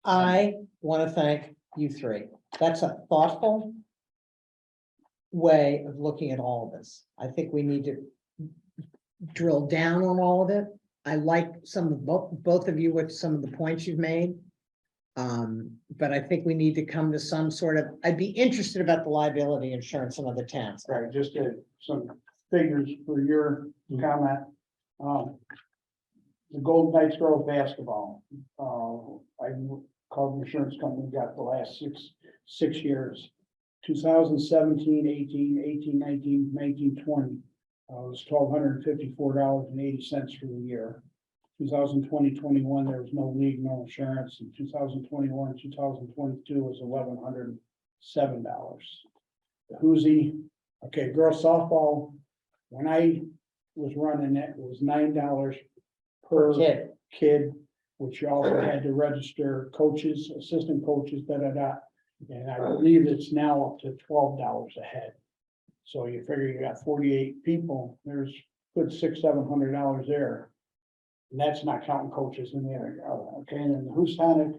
Speaker 1: I want to thank you three. That's a thoughtful way of looking at all of this. I think we need to drill down on all of it. I like some of both of you with some of the points you've made. But I think we need to come to some sort of, I'd be interested about the liability insurance in other towns.
Speaker 8: Right, just some figures for your comment. The Golden Knights Grove basketball, I called the insurance company, got the last six years. 2017, 18, 19, 20. It was $1,254.80 for the year. 2020, 21, there was no league, no insurance. In 2021, 2022 was $1,107. The Hoosie, okay, girls softball, when I was running it, was $9 per kid, which you also had to register coaches, assistant coaches, and I believe it's now up to $12 a head. So you figure you got 48 people, there's good $600-700 there. And that's not counting coaches in there. Okay, and then the Houstonic,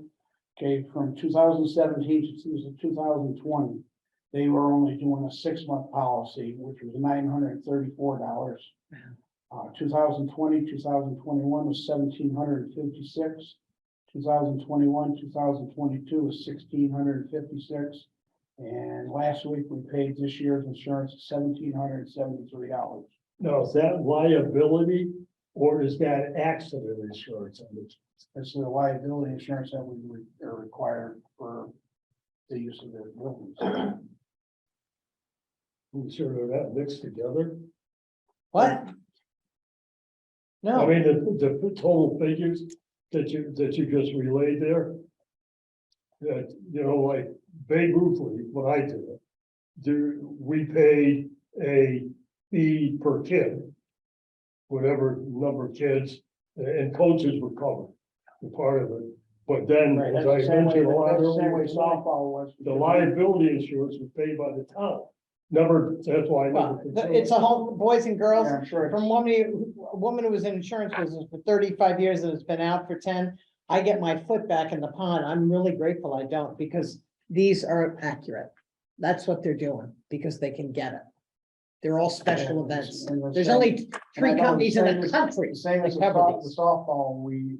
Speaker 8: okay, from 2017 to 2020, they were only doing a 6-month policy, which was $934. 2020, 2021 was $1,756. 2021, 2022 was $1,656. And last week we paid this year's insurance $1,773.
Speaker 4: Now, is that liability or is that accident insurance?
Speaker 8: It's the liability insurance that we are required for the use of their buildings.
Speaker 4: We sort of that mixed together.
Speaker 1: What?
Speaker 4: I
Speaker 1: No,
Speaker 4: mean, the total figures that you just relayed there. That, you know, like Babe Ruth League, when I did it, we paid a fee per kid. Whatever number of kids, and coaches were covered, the part of it. But then,
Speaker 8: Right,
Speaker 4: as
Speaker 8: that's
Speaker 4: I
Speaker 8: the same way,
Speaker 4: mentioned,
Speaker 8: that's the same way softball was.
Speaker 4: the liability insurance was paid by the town. Never, that's why I
Speaker 1: well,
Speaker 4: never.
Speaker 1: it's a whole, boys and girls,
Speaker 8: Yeah, I'm sure.
Speaker 1: from a woman who was in insurance business for 35 years and has been out for 10. I get my foot back in the pond. I'm really grateful I don't, because these are accurate. That's what they're doing, because they can get it. They're all special
Speaker 8: Yeah,
Speaker 1: events.
Speaker 8: and the
Speaker 1: There's
Speaker 8: same-
Speaker 1: only 3
Speaker 8: and I know
Speaker 1: companies in
Speaker 8: same
Speaker 1: the
Speaker 8: as-
Speaker 1: country.
Speaker 8: Same as
Speaker 1: that
Speaker 8: the
Speaker 1: cover these.
Speaker 8: softball, we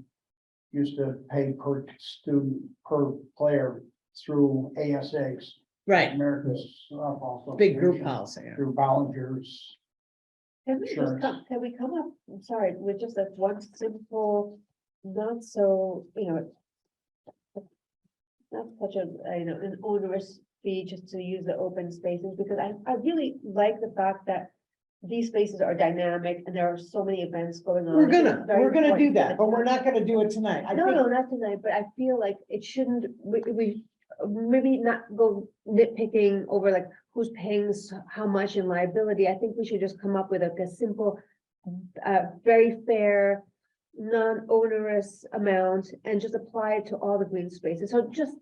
Speaker 8: used to pay per student, per player through ASAs.
Speaker 1: Right,
Speaker 8: America's Softball
Speaker 1: big group
Speaker 8: Association,
Speaker 1: policy. Yeah.
Speaker 8: Through volunteers.
Speaker 7: Can we
Speaker 8: Sure.
Speaker 7: just come, can we come up, I'm sorry, with just like one simple, not so, not such a, an onerous fee just to use the open spaces, because I really like the fact that these spaces are dynamic and there are so many events going on.
Speaker 1: We're
Speaker 7: I think
Speaker 1: gonna,
Speaker 7: it's very
Speaker 1: we're gonna do
Speaker 7: important for
Speaker 1: that,
Speaker 7: the
Speaker 1: but we're
Speaker 7: town.
Speaker 1: not gonna do it tonight. I
Speaker 7: No,
Speaker 1: think-
Speaker 7: no, not tonight, but I feel like it shouldn't, we maybe not go nitpicking over like who's paying how much in liability. I think we should just come up with like a simple, very fair, non-onerous amount and just apply it to all the green spaces. So just.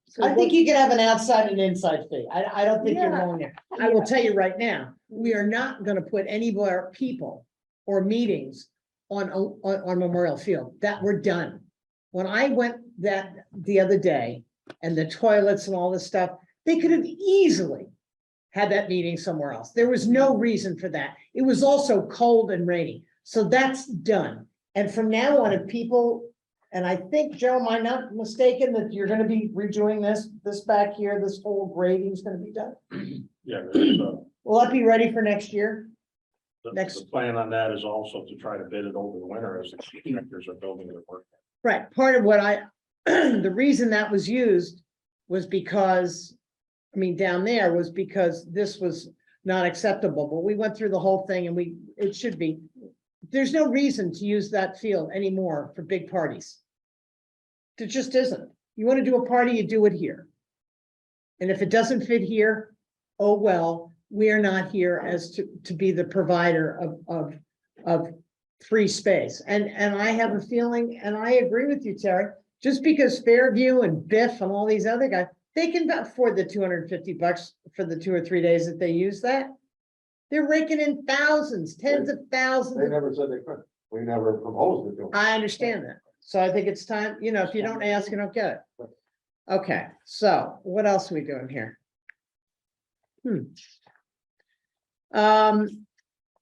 Speaker 7: so
Speaker 1: I think
Speaker 7: what-
Speaker 1: you can have an outside and inside fee. I don't think you're
Speaker 7: Yeah.
Speaker 1: going there. I will
Speaker 7: Yeah.
Speaker 1: tell you right now, we are not gonna put any more people or meetings on Memorial Field. That we're done. When I went that the other day and the toilets and all this stuff, they could have easily had that meeting somewhere else. There was no reason for that. It was also cold and rainy. So that's done. And from now on, if people, and I think, Joe, am I not mistaken that you're gonna be redoing this back here, this whole grading is gonna be done?
Speaker 9: Yeah, there's,
Speaker 1: Will that be ready for next year?
Speaker 9: the
Speaker 1: Next-
Speaker 9: plan on that is also to try to bid it over the winter as the contractors are building their work.
Speaker 1: Right, part of what the reason that was used was because, I mean, down there was because this was not acceptable, but we went through the whole thing and it should be. There's no reason to use that field anymore for big parties. There just isn't. You want to do a party, you do it here. And if it doesn't fit here, oh, well, we are not here as to be the provider of free space. And I have a feeling, and I agree with you, Terry, just because Fairview and Biff and all these other guys, they can afford the $250 for the 2 or 3 days that they use that. They're raking in thousands, tens of thousands.
Speaker 2: They never said they could. We never proposed it to them.
Speaker 1: I understand that. So I think it's time, if you don't ask, you don't get it. Okay, so what else are we doing here?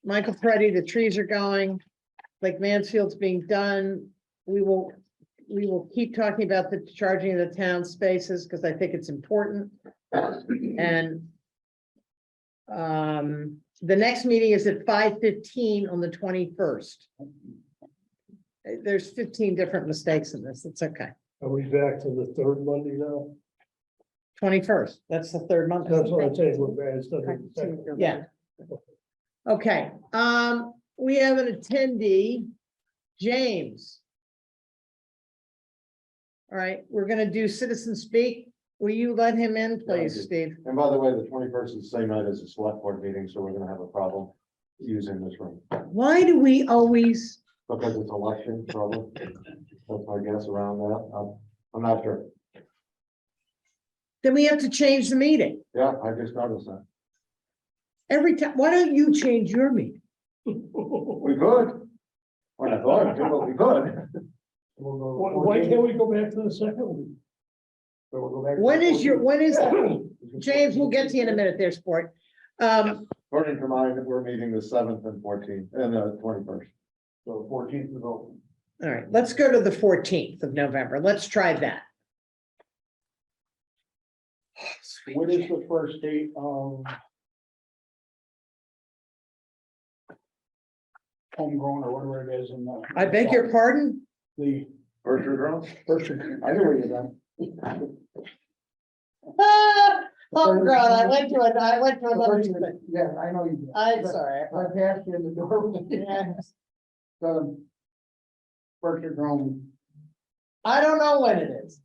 Speaker 1: Michael Preddy, the trees are going. Lake Mansfield's being done. We will keep talking about the charging of the town spaces because I think it's important. And the next meeting is at 5:15 on the 21st. There's 15 different mistakes in this. It's okay.
Speaker 4: Are we back to the third Monday now?
Speaker 1: 21st, that's the third month.
Speaker 4: That's what I'm saying, we're bad, it's not the second.
Speaker 1: Yeah. Okay, we have an attendee, James. All right, we're gonna do citizen speak. Will you let him in,
Speaker 2: Yeah, I
Speaker 1: please,
Speaker 2: did.
Speaker 1: Steve?
Speaker 2: And by the way, the 21st is the same night as the select board meeting, so we're gonna have a problem using this room.
Speaker 1: Why do we always,
Speaker 2: Because it's election, probably. That's my guess around that. I'm not sure.
Speaker 1: then we have to change the meeting
Speaker 2: Yeah, I just noticed that.
Speaker 1: every time? Why don't you change your meeting?
Speaker 2: We could. When I thought, but we could.
Speaker 4: Why can't we go back to the second one?
Speaker 2: So we'll go back to
Speaker 1: When
Speaker 2: the
Speaker 1: is your,
Speaker 2: 14th.
Speaker 1: when is, James, we'll get to you in a minute there, sport.
Speaker 2: According to mine, we're meeting the 7th and 14th and the 21st. So 14th is open.
Speaker 1: All right, let's go to the 14th of November. Let's try that.
Speaker 8: What is the first date of homegrown or whatever it is in the?
Speaker 1: I beg your pardon?
Speaker 8: The
Speaker 2: Orchard Road?
Speaker 8: first.
Speaker 2: I know where you're going.
Speaker 1: Oh, God, I went to another thing.
Speaker 8: Yeah, I know you. did.
Speaker 1: I'm sorry.
Speaker 8: I passed you in the door.
Speaker 1: Yeah.
Speaker 8: So. Orchard grown.
Speaker 1: I don't know when it is.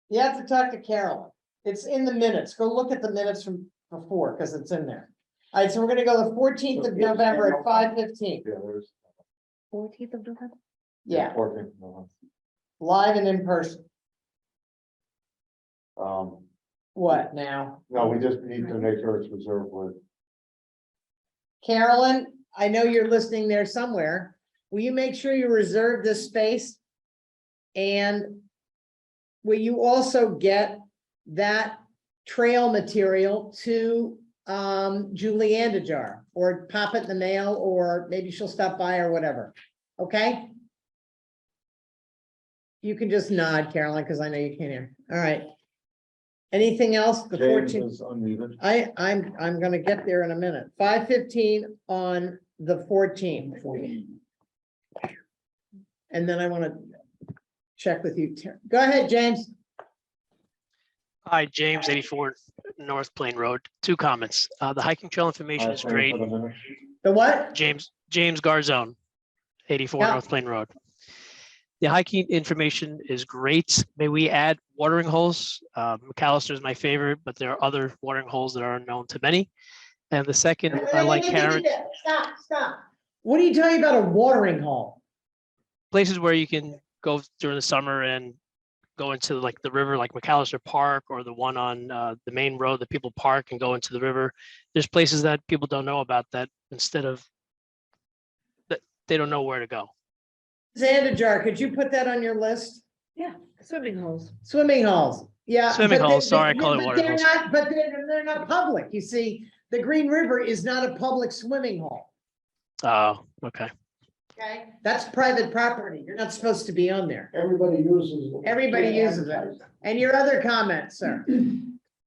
Speaker 1: You have to talk to Carolyn. It's in the minutes. Go look at the minutes from before, because it's in there. All right, so we're gonna go the 14th of November at 5:15.
Speaker 2: Yeah, there's.
Speaker 7: 14th of November?
Speaker 1: Yeah,
Speaker 2: 14th. No.
Speaker 1: live and in person.
Speaker 2: Um,
Speaker 1: What now?
Speaker 2: no, we just need to make sure it's reserved with.
Speaker 1: Carolyn, I know you're listening there somewhere. Will you make sure you reserve this space? And will you also get that trail material to Julie Andajar, or pop it in the mail, or maybe she'll stop by or whatever, okay? You can just nod, Carolyn, because I know you can't hear. All right. Anything else? The
Speaker 2: James
Speaker 1: 14th.
Speaker 2: is unmuted.
Speaker 1: I'm gonna get there in a minute. 5:15 on the 14th. And then I want to check with you. Go ahead, James.
Speaker 13: Hi, James, 84 North Plain Road. Two comments. The hiking trail information is great.
Speaker 1: The what?
Speaker 13: James Garzone, 84
Speaker 1: Yeah.
Speaker 13: North Plain Road. The hiking information is great. May we add watering holes? McAllister is my favorite, but there are other watering holes that are unknown to many. And the second, I like Karen,
Speaker 1: Stop. What are you talking about a watering hole?
Speaker 13: places where you can go during the summer and go into like the river, like McAllister Park, or the one on the main road that people park and go into the river. There's places that people don't know about that instead of that they don't know where to go.
Speaker 1: Zandajar, could you put that on your list?
Speaker 7: Yeah, swimming holes.
Speaker 1: Swimming holes, yeah.
Speaker 13: Swimming
Speaker 1: but
Speaker 13: holes, sorry, I call it
Speaker 1: but
Speaker 13: watering
Speaker 1: they're
Speaker 13: holes.
Speaker 1: not- But they're not public, you see, the Green River is not a public swimming hole,
Speaker 13: Oh, okay.
Speaker 1: okay? That's private property, you're not supposed to be on there.
Speaker 8: Everybody uses.
Speaker 1: Everybody uses it. And your other comments, sir?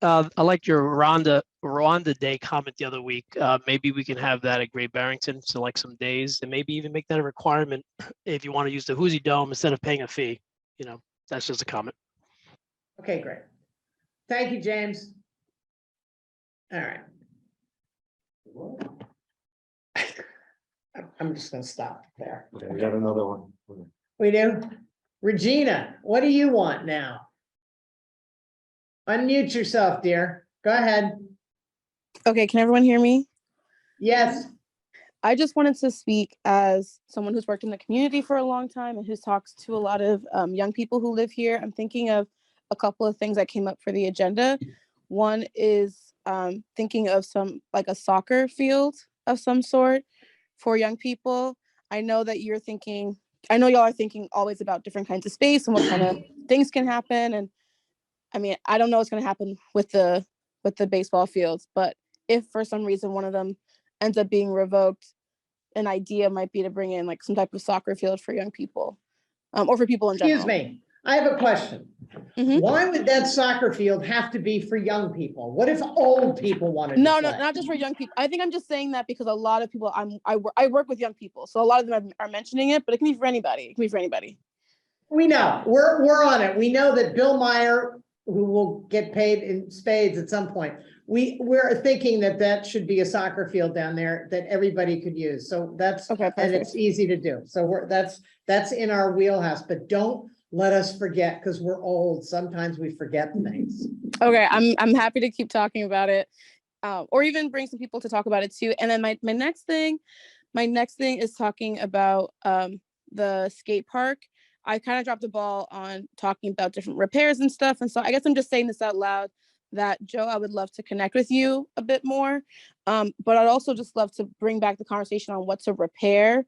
Speaker 13: I liked your Rwanda Day comment the other week. Maybe we can have that at Great Barrington, so like some days, and maybe even make that a requirement if you want to use the Hoosie Dome instead of paying a fee. You know, that's just a comment.
Speaker 1: Okay, great. Thank you, James. All right. I'm just gonna stop there.
Speaker 2: Okay, we got another one.
Speaker 1: We do? Regina, what do you want now? Unmute yourself, dear. Go ahead.
Speaker 14: Okay, can everyone hear me?
Speaker 1: Yes,
Speaker 14: I just wanted to speak as someone who's worked in the community for a long time and who's talks to a lot of young people who live here. I'm thinking of a couple of things that came up for the agenda. One is thinking of some like a soccer field of some sort for young people. I know that you're thinking, I know y'all are thinking always about different kinds of space and what kind of things can happen. And I mean, I don't know what's going to happen with the baseball fields, but if for some reason one of them ends up being revoked, an idea might be to bring in like some type of soccer field for young people, or for people in general.
Speaker 1: excuse me. I have a question.
Speaker 14: Mhm.
Speaker 1: Why would that soccer field have to be for young people? What if old people wanted to
Speaker 14: No,
Speaker 1: play?
Speaker 14: not just for young people. I think I'm just saying that because a lot of people, I work with young people, so a lot of them are mentioning it, but it can be for anybody. It can be for anybody.
Speaker 1: We know, we're on it. We know that Bill Meyer, who will get paid in spades at some point, we're thinking that that should be a soccer field down there that everybody could use. So that's,
Speaker 14: Okay,
Speaker 1: and
Speaker 14: perfect.
Speaker 1: it's easy to do. So that's in our wheelhouse, but don't let us forget, because we're old. Sometimes we forget things.
Speaker 14: Okay, I'm happy to keep talking about it, or even bring some people to talk about it too. And then my next thing is talking about the skate park. I kind of dropped the ball on talking about different repairs and stuff, and so I guess I'm just saying this out loud. That Joe, I would love to connect with you a bit more, but I'd also just love to bring back the conversation on what to repair.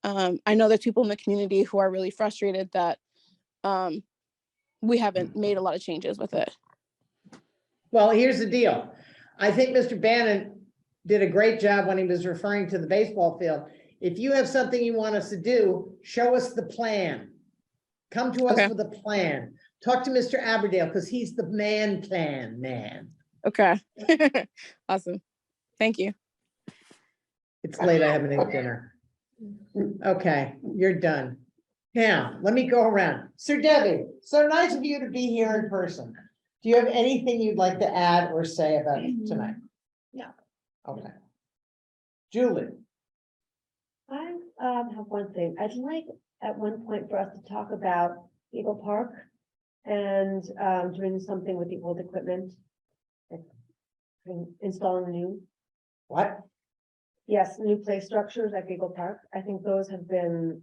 Speaker 14: I know there's people in the community who are really frustrated that we haven't made a lot of changes with it.
Speaker 1: Well, here's the deal. I think Mr. Bannon did a great job when he was referring to the baseball field. If you have something you want us to do, show us the plan. Come to us
Speaker 14: Okay.
Speaker 1: with a plan. Talk to Mr. Aberdale, because he's the plan man.
Speaker 14: Okay. Awesome. Thank you.
Speaker 1: It's late, I haven't eaten dinner. Okay, you're done. Now, let me go around. Sir Debbie, so nice of you to be here in person. Do you have anything you'd like to add or say about it tonight?
Speaker 7: No.
Speaker 1: Okay. Julie,
Speaker 7: I have one thing. I'd like at one point for us to talk about Eagle Park and doing something with the old equipment. Like installing new,
Speaker 1: what?
Speaker 7: yes, new play structures at Eagle Park. I think those have been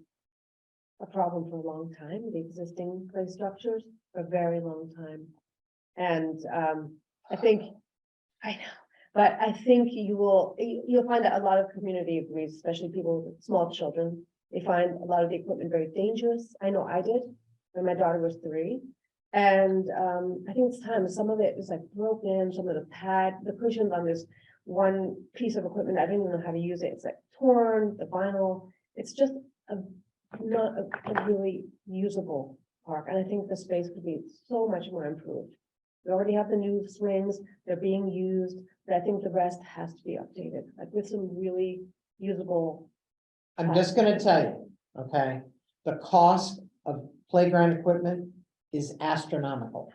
Speaker 7: a problem for a long time, the existing play structures, for a very long time. And I know, but I think you'll find that a lot of community agrees, especially people with small children. They find a lot of the equipment very dangerous. I know I did when my daughter was 3. And I think it's time, some of it is like broken, some of the cushions on this one piece of equipment, I didn't even know how to use it. It's like torn, the vinyl, it's just not a really usable park. And I think the space could be so much more improved. We already have the new swings, they're being used, but I think the rest has to be updated, like with some really usable.
Speaker 1: I'm just gonna tell you, okay, the cost of playground equipment is astronomical.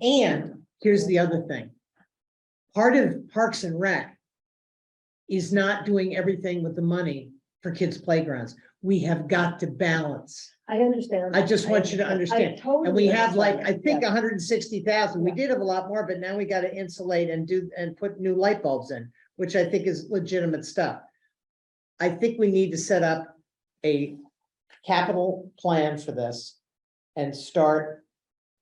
Speaker 1: And here's the other thing. Part of Parks and Rec is not doing everything with the money for kids' playgrounds. We have got to balance.
Speaker 7: I understand.
Speaker 1: I just want you to understand. And we have like, I think
Speaker 7: Yeah.
Speaker 1: 160,000. We
Speaker 7: Yeah.
Speaker 1: did have a lot more, but now we gotta insulate and put new light bulbs in, which I think is legitimate stuff. I think we need to set up a capital plan for this and start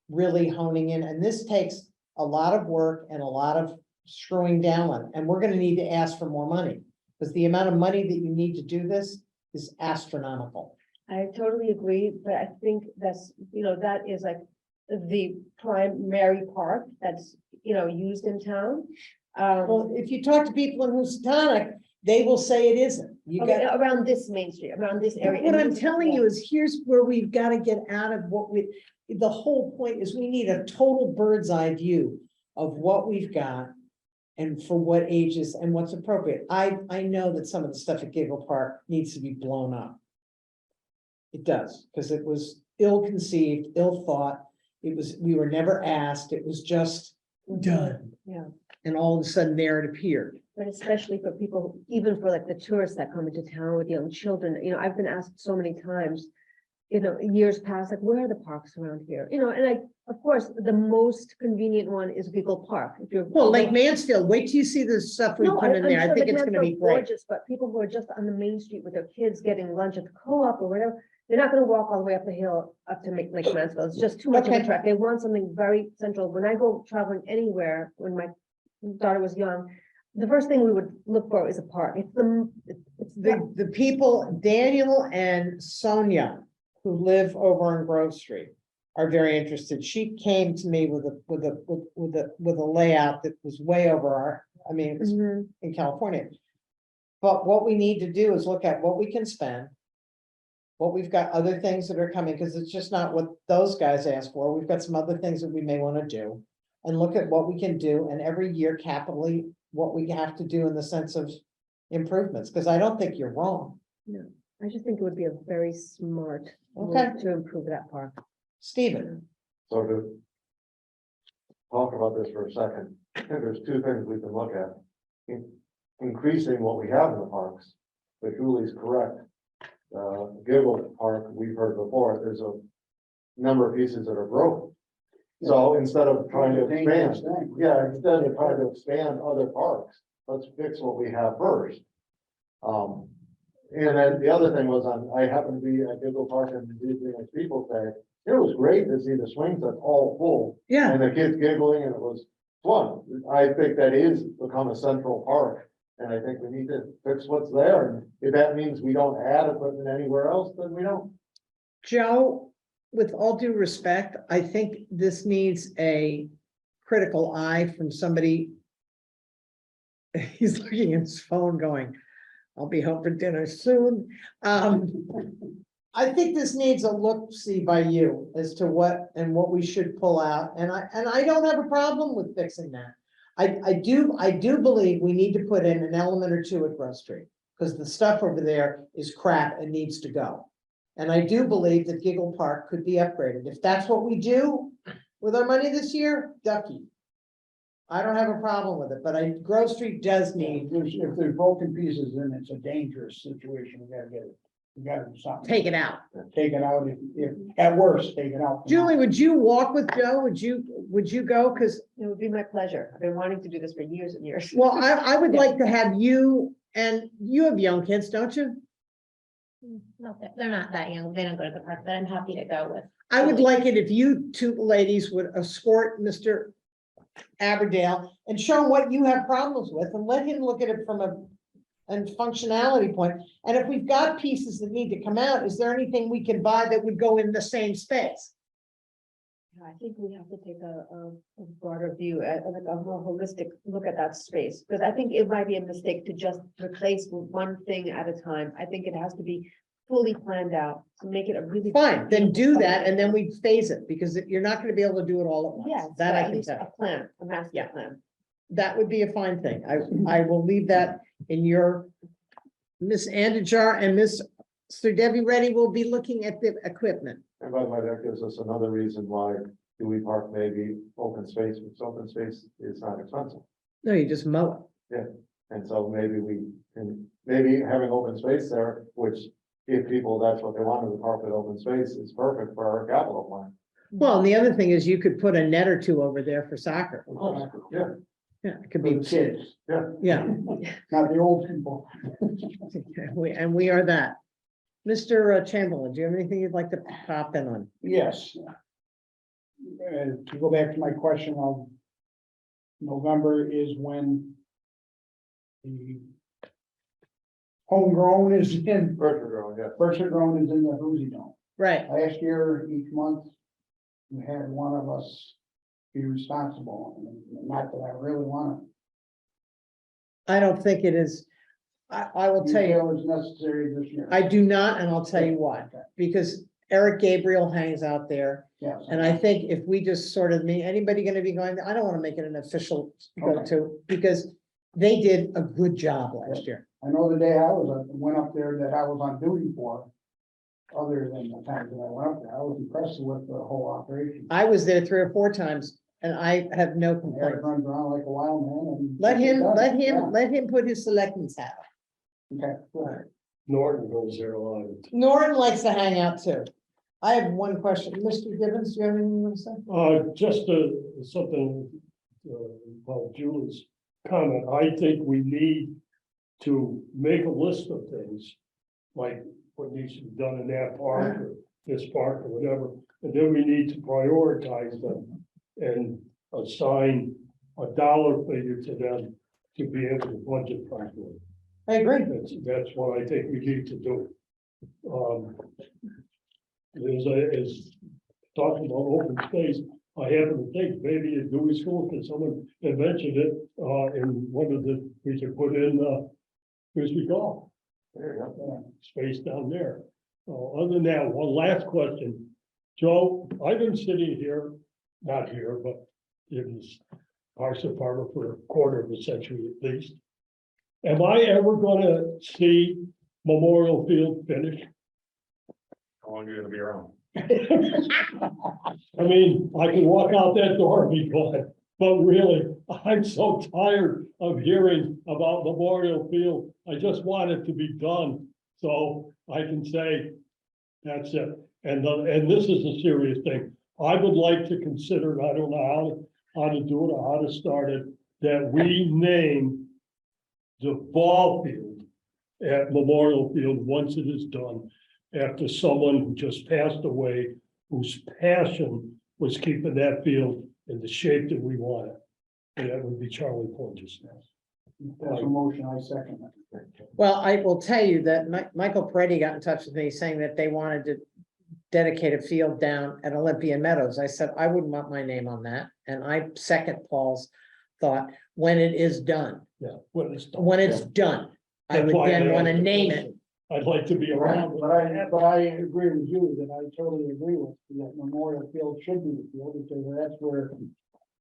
Speaker 1: really honing in. And this takes a lot of work and a lot of screwing down on, and we're gonna need to ask for more money. Because the amount of money that you need to do this is astronomical.
Speaker 7: I totally agree, but I think that's, that is like the primary park that's, used in town.
Speaker 1: Well, if you talk to people in Housatonic, they will say it isn't. You
Speaker 7: Okay,
Speaker 1: got,
Speaker 7: around this main street, around this area.
Speaker 1: what I'm telling you is here's where we've got to get out of the whole point is we need a total bird's eye view of what we've got and for what ages and what's appropriate. I know that some of the stuff at Giggle Park needs to be blown up. It does, because it was ill-conceived, ill-thought. We were never asked. It was just done.
Speaker 7: Yeah.
Speaker 1: And all of a sudden there it appeared.
Speaker 7: But especially for people, even for like the tourists that come into town with young children, I've been asked so many times, years past, like, where are the parks around here? And of course, the most convenient one is Giggle Park. If you're.
Speaker 1: Well, Lake Mansfield, wait till you see the stuff we
Speaker 7: No,
Speaker 1: put in
Speaker 7: I'm
Speaker 1: there. I
Speaker 7: sure
Speaker 1: think
Speaker 7: Lake
Speaker 1: it's gonna be
Speaker 7: Mansfield's
Speaker 1: great.
Speaker 7: gorgeous, but people who are just on the main street with their kids getting lunch at the co-op or whatever, they're not gonna walk all the way up the hill up to make Lake Mansfield. It's just too much of
Speaker 1: Okay.
Speaker 7: a trek. They want something very central. When I go traveling anywhere, when my daughter was young, the first thing we would look for is a park. It's
Speaker 1: The people, Daniel and Sonia, who live over on Grove Street, are very interested. She came to me with a layout that was way over our, it was
Speaker 7: Mhm.
Speaker 1: in California. But what we need to do is look at what we can spend. What we've got, other things that are coming, because it's just not what those guys asked for. We've got some other things that we may want to do. And look at what we can do, and every year capitally, what we have to do in the sense of improvements, because I don't think you're wrong.
Speaker 7: I just think it would be a very smart move
Speaker 1: Okay.
Speaker 7: to improve that park.
Speaker 1: Stephen,
Speaker 2: So to talk about this for a second, I think there's two things we can look at. Increasing what we have in the parks, but Julie's correct. Giggle Park, we've heard before, there's a number of pieces that are broken. So instead of trying to expand, instead of trying to expand other parks, let's fix what we have first. And then the other thing was, I happened to be at Giggle Park and as people say, it was great to see the swings that's all full.
Speaker 1: yeah,
Speaker 2: And the kids giggling, and it was fun. I think that is become a central park, and I think we need to fix what's there, and if that means we don't add equipment anywhere else, then we don't.
Speaker 1: Joe, with all due respect, I think this needs a critical eye from somebody. He's looking at his phone going, I'll be home for dinner soon. I think this needs a look-see by you as to what we should pull out, and I don't have a problem with fixing that. I do believe we need to put in an element or two at Grove Street, because the stuff over there is crap and needs to go. And I do believe that Giggle Park could be upgraded. If that's what we do with our money this year, ducky. I don't have a problem with it, but Grove Street does need,
Speaker 8: If there's broken pieces, then it's a dangerous situation. We gotta get it. We gotta do something.
Speaker 1: take it out.
Speaker 8: Take it out, if at worst, take it out.
Speaker 1: Julie, would you walk with Joe? Would you go? Because,
Speaker 7: It would be my pleasure. I've been wanting to do this for years and years.
Speaker 1: well, I would like to have you, and you have young kids, don't you?
Speaker 6: Not that, they're not that young. They don't go to the park, but I'm happy to go with.
Speaker 1: I would like it if you two ladies would escort Mr. Aberdale and show him what you have problems with and let him look at it from a functionality point. And if we've got pieces that need to come out, is there anything we can buy that would go in the same space?
Speaker 7: I think we have to take a broader view, like a more holistic look at that space, because I think it might be a mistake to just replace one thing at a time. I think it has to be fully planned out, to make it a really.
Speaker 1: Fine, then do that, and then
Speaker 7: we.
Speaker 1: we phase it, because you're not gonna be able to do it all at
Speaker 7: Yes,
Speaker 1: once. That I
Speaker 7: at
Speaker 1: can
Speaker 7: least
Speaker 1: tell.
Speaker 7: a plan, a master
Speaker 1: Yeah.
Speaker 7: plan.
Speaker 1: That would be a fine thing. I will leave that in your. Miss Andujar and Miss Sir Debbie Reddy will be looking at the equipment.
Speaker 2: And by the way, that gives us another reason why Dewey Park may be open space, because open space is not expensive.
Speaker 1: No, you just mow it.
Speaker 2: And so maybe we can, maybe having open space there, which if people, that's what they want, is a carpet open space, is perfect for our capital plan.
Speaker 1: Well, and the other thing is you could put a net or two over there for soccer.
Speaker 2: Yeah,
Speaker 1: Yeah, it could
Speaker 8: For the
Speaker 1: be,
Speaker 8: kids,
Speaker 1: yeah,
Speaker 8: not the old people.
Speaker 1: and we are that. Mr. Chamberlain, do you have anything you'd like to pop in on?
Speaker 8: Yes. To go back to my question of November is when the homegrown is in,
Speaker 2: Berkshire Grove, yeah.
Speaker 8: Berkshire grown is in the Hoosie Dome.
Speaker 1: Right,
Speaker 8: Last year, each month, we had one of us be responsible, and not that I really want
Speaker 1: I don't think it is. I will
Speaker 8: to.
Speaker 1: tell you,
Speaker 8: It's necessary this year.
Speaker 1: I do not, and I'll tell you why. Because Eric Gabriel hangs out there.
Speaker 8: Yes.
Speaker 1: And I think if we just sort of, anybody gonna be going, I don't wanna make it an official go-to, because they did a good job last year.
Speaker 8: I know the day I went up there that I was on duty for, other than the times that I went up there, I was impressed with the whole operation.
Speaker 1: I was there 3 or 4 times and I have no
Speaker 8: Eric
Speaker 1: complaints.
Speaker 8: runs around like a wild man and.
Speaker 1: Let
Speaker 8: Yeah.
Speaker 1: him put his selectman's hat on.
Speaker 8: Okay, good.
Speaker 4: Norton goes there a lot.
Speaker 1: Norton likes to hang out too. I have one question. Mr. Gibbons, do you have anything you want to say?
Speaker 4: Just something about Julie's comment. I think we need to make a list of things, like what needs to be done in that park or this park or whatever, and then we need to prioritize them and assign a dollar figure to them to be able to budget properly.
Speaker 1: I agree.
Speaker 4: That's what I think we need to do. As talking about open space, I happen to think maybe at Dewey School, because someone had mentioned it, in one of the, we should put in, frisbee golf.
Speaker 2: There you go.
Speaker 4: Space down there. Other than that, one last question. Joe, I've been sitting here, not here, but in this Parks Department for a quarter of a century at least. Am I ever gonna see Memorial Field finished?
Speaker 9: How long are you gonna be around?
Speaker 4: I mean, I can walk out that door and be gone, but really, I'm so tired of hearing about Memorial Field. I just want it to be done, so I can say, that's it. And this is a serious thing. I would like to consider, I don't know how to do it or how to start it, that we name the ball field at Memorial Field, once it is done, after someone who just passed away, whose passion was keeping that field in the shape that we want it. And that would be Charlie Porges.
Speaker 8: That's a motion, I second it.
Speaker 1: Well, I will tell you that Michael Peretti got in touch with me saying that they wanted to dedicate a field down at Olympia Meadows. I said, I wouldn't want my name on that. And I second Paul's thought, when it is done,
Speaker 4: Yeah, when it's done.
Speaker 1: when it's done, I
Speaker 4: That's
Speaker 1: would
Speaker 4: why
Speaker 1: then
Speaker 4: I
Speaker 1: want to
Speaker 4: asked the
Speaker 1: name it.
Speaker 4: question. I'd like to be around.
Speaker 8: But I agree with you that I totally agree with, that Memorial Field should be the field, because that's where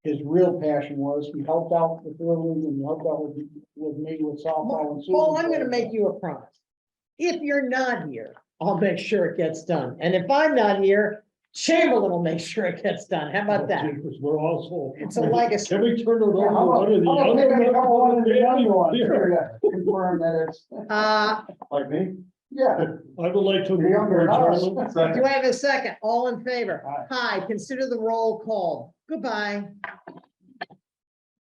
Speaker 8: his real passion was. He helped out with Little League and he helped out with me with softball and.
Speaker 1: Paul, I'm
Speaker 8: Susan.
Speaker 1: gonna make you a promise. If you're not here, I'll make sure it gets done. And if I'm not here, Chamberlain will make sure it gets done. How about that?
Speaker 4: Because we're also.
Speaker 1: It's a legacy.
Speaker 4: Can we turn it over
Speaker 8: Yeah,
Speaker 4: to
Speaker 8: how about-
Speaker 4: one of the
Speaker 8: how about
Speaker 4: younger
Speaker 8: maybe a couple
Speaker 4: members
Speaker 8: of the younger ones
Speaker 4: here?
Speaker 8: here to confirm that it's,
Speaker 2: Like me?
Speaker 8: yeah.
Speaker 4: I would like to.
Speaker 8: The younger us.
Speaker 1: Do I have a second? All in favor?
Speaker 8: Aye.
Speaker 1: Hi, consider the roll call. Goodbye.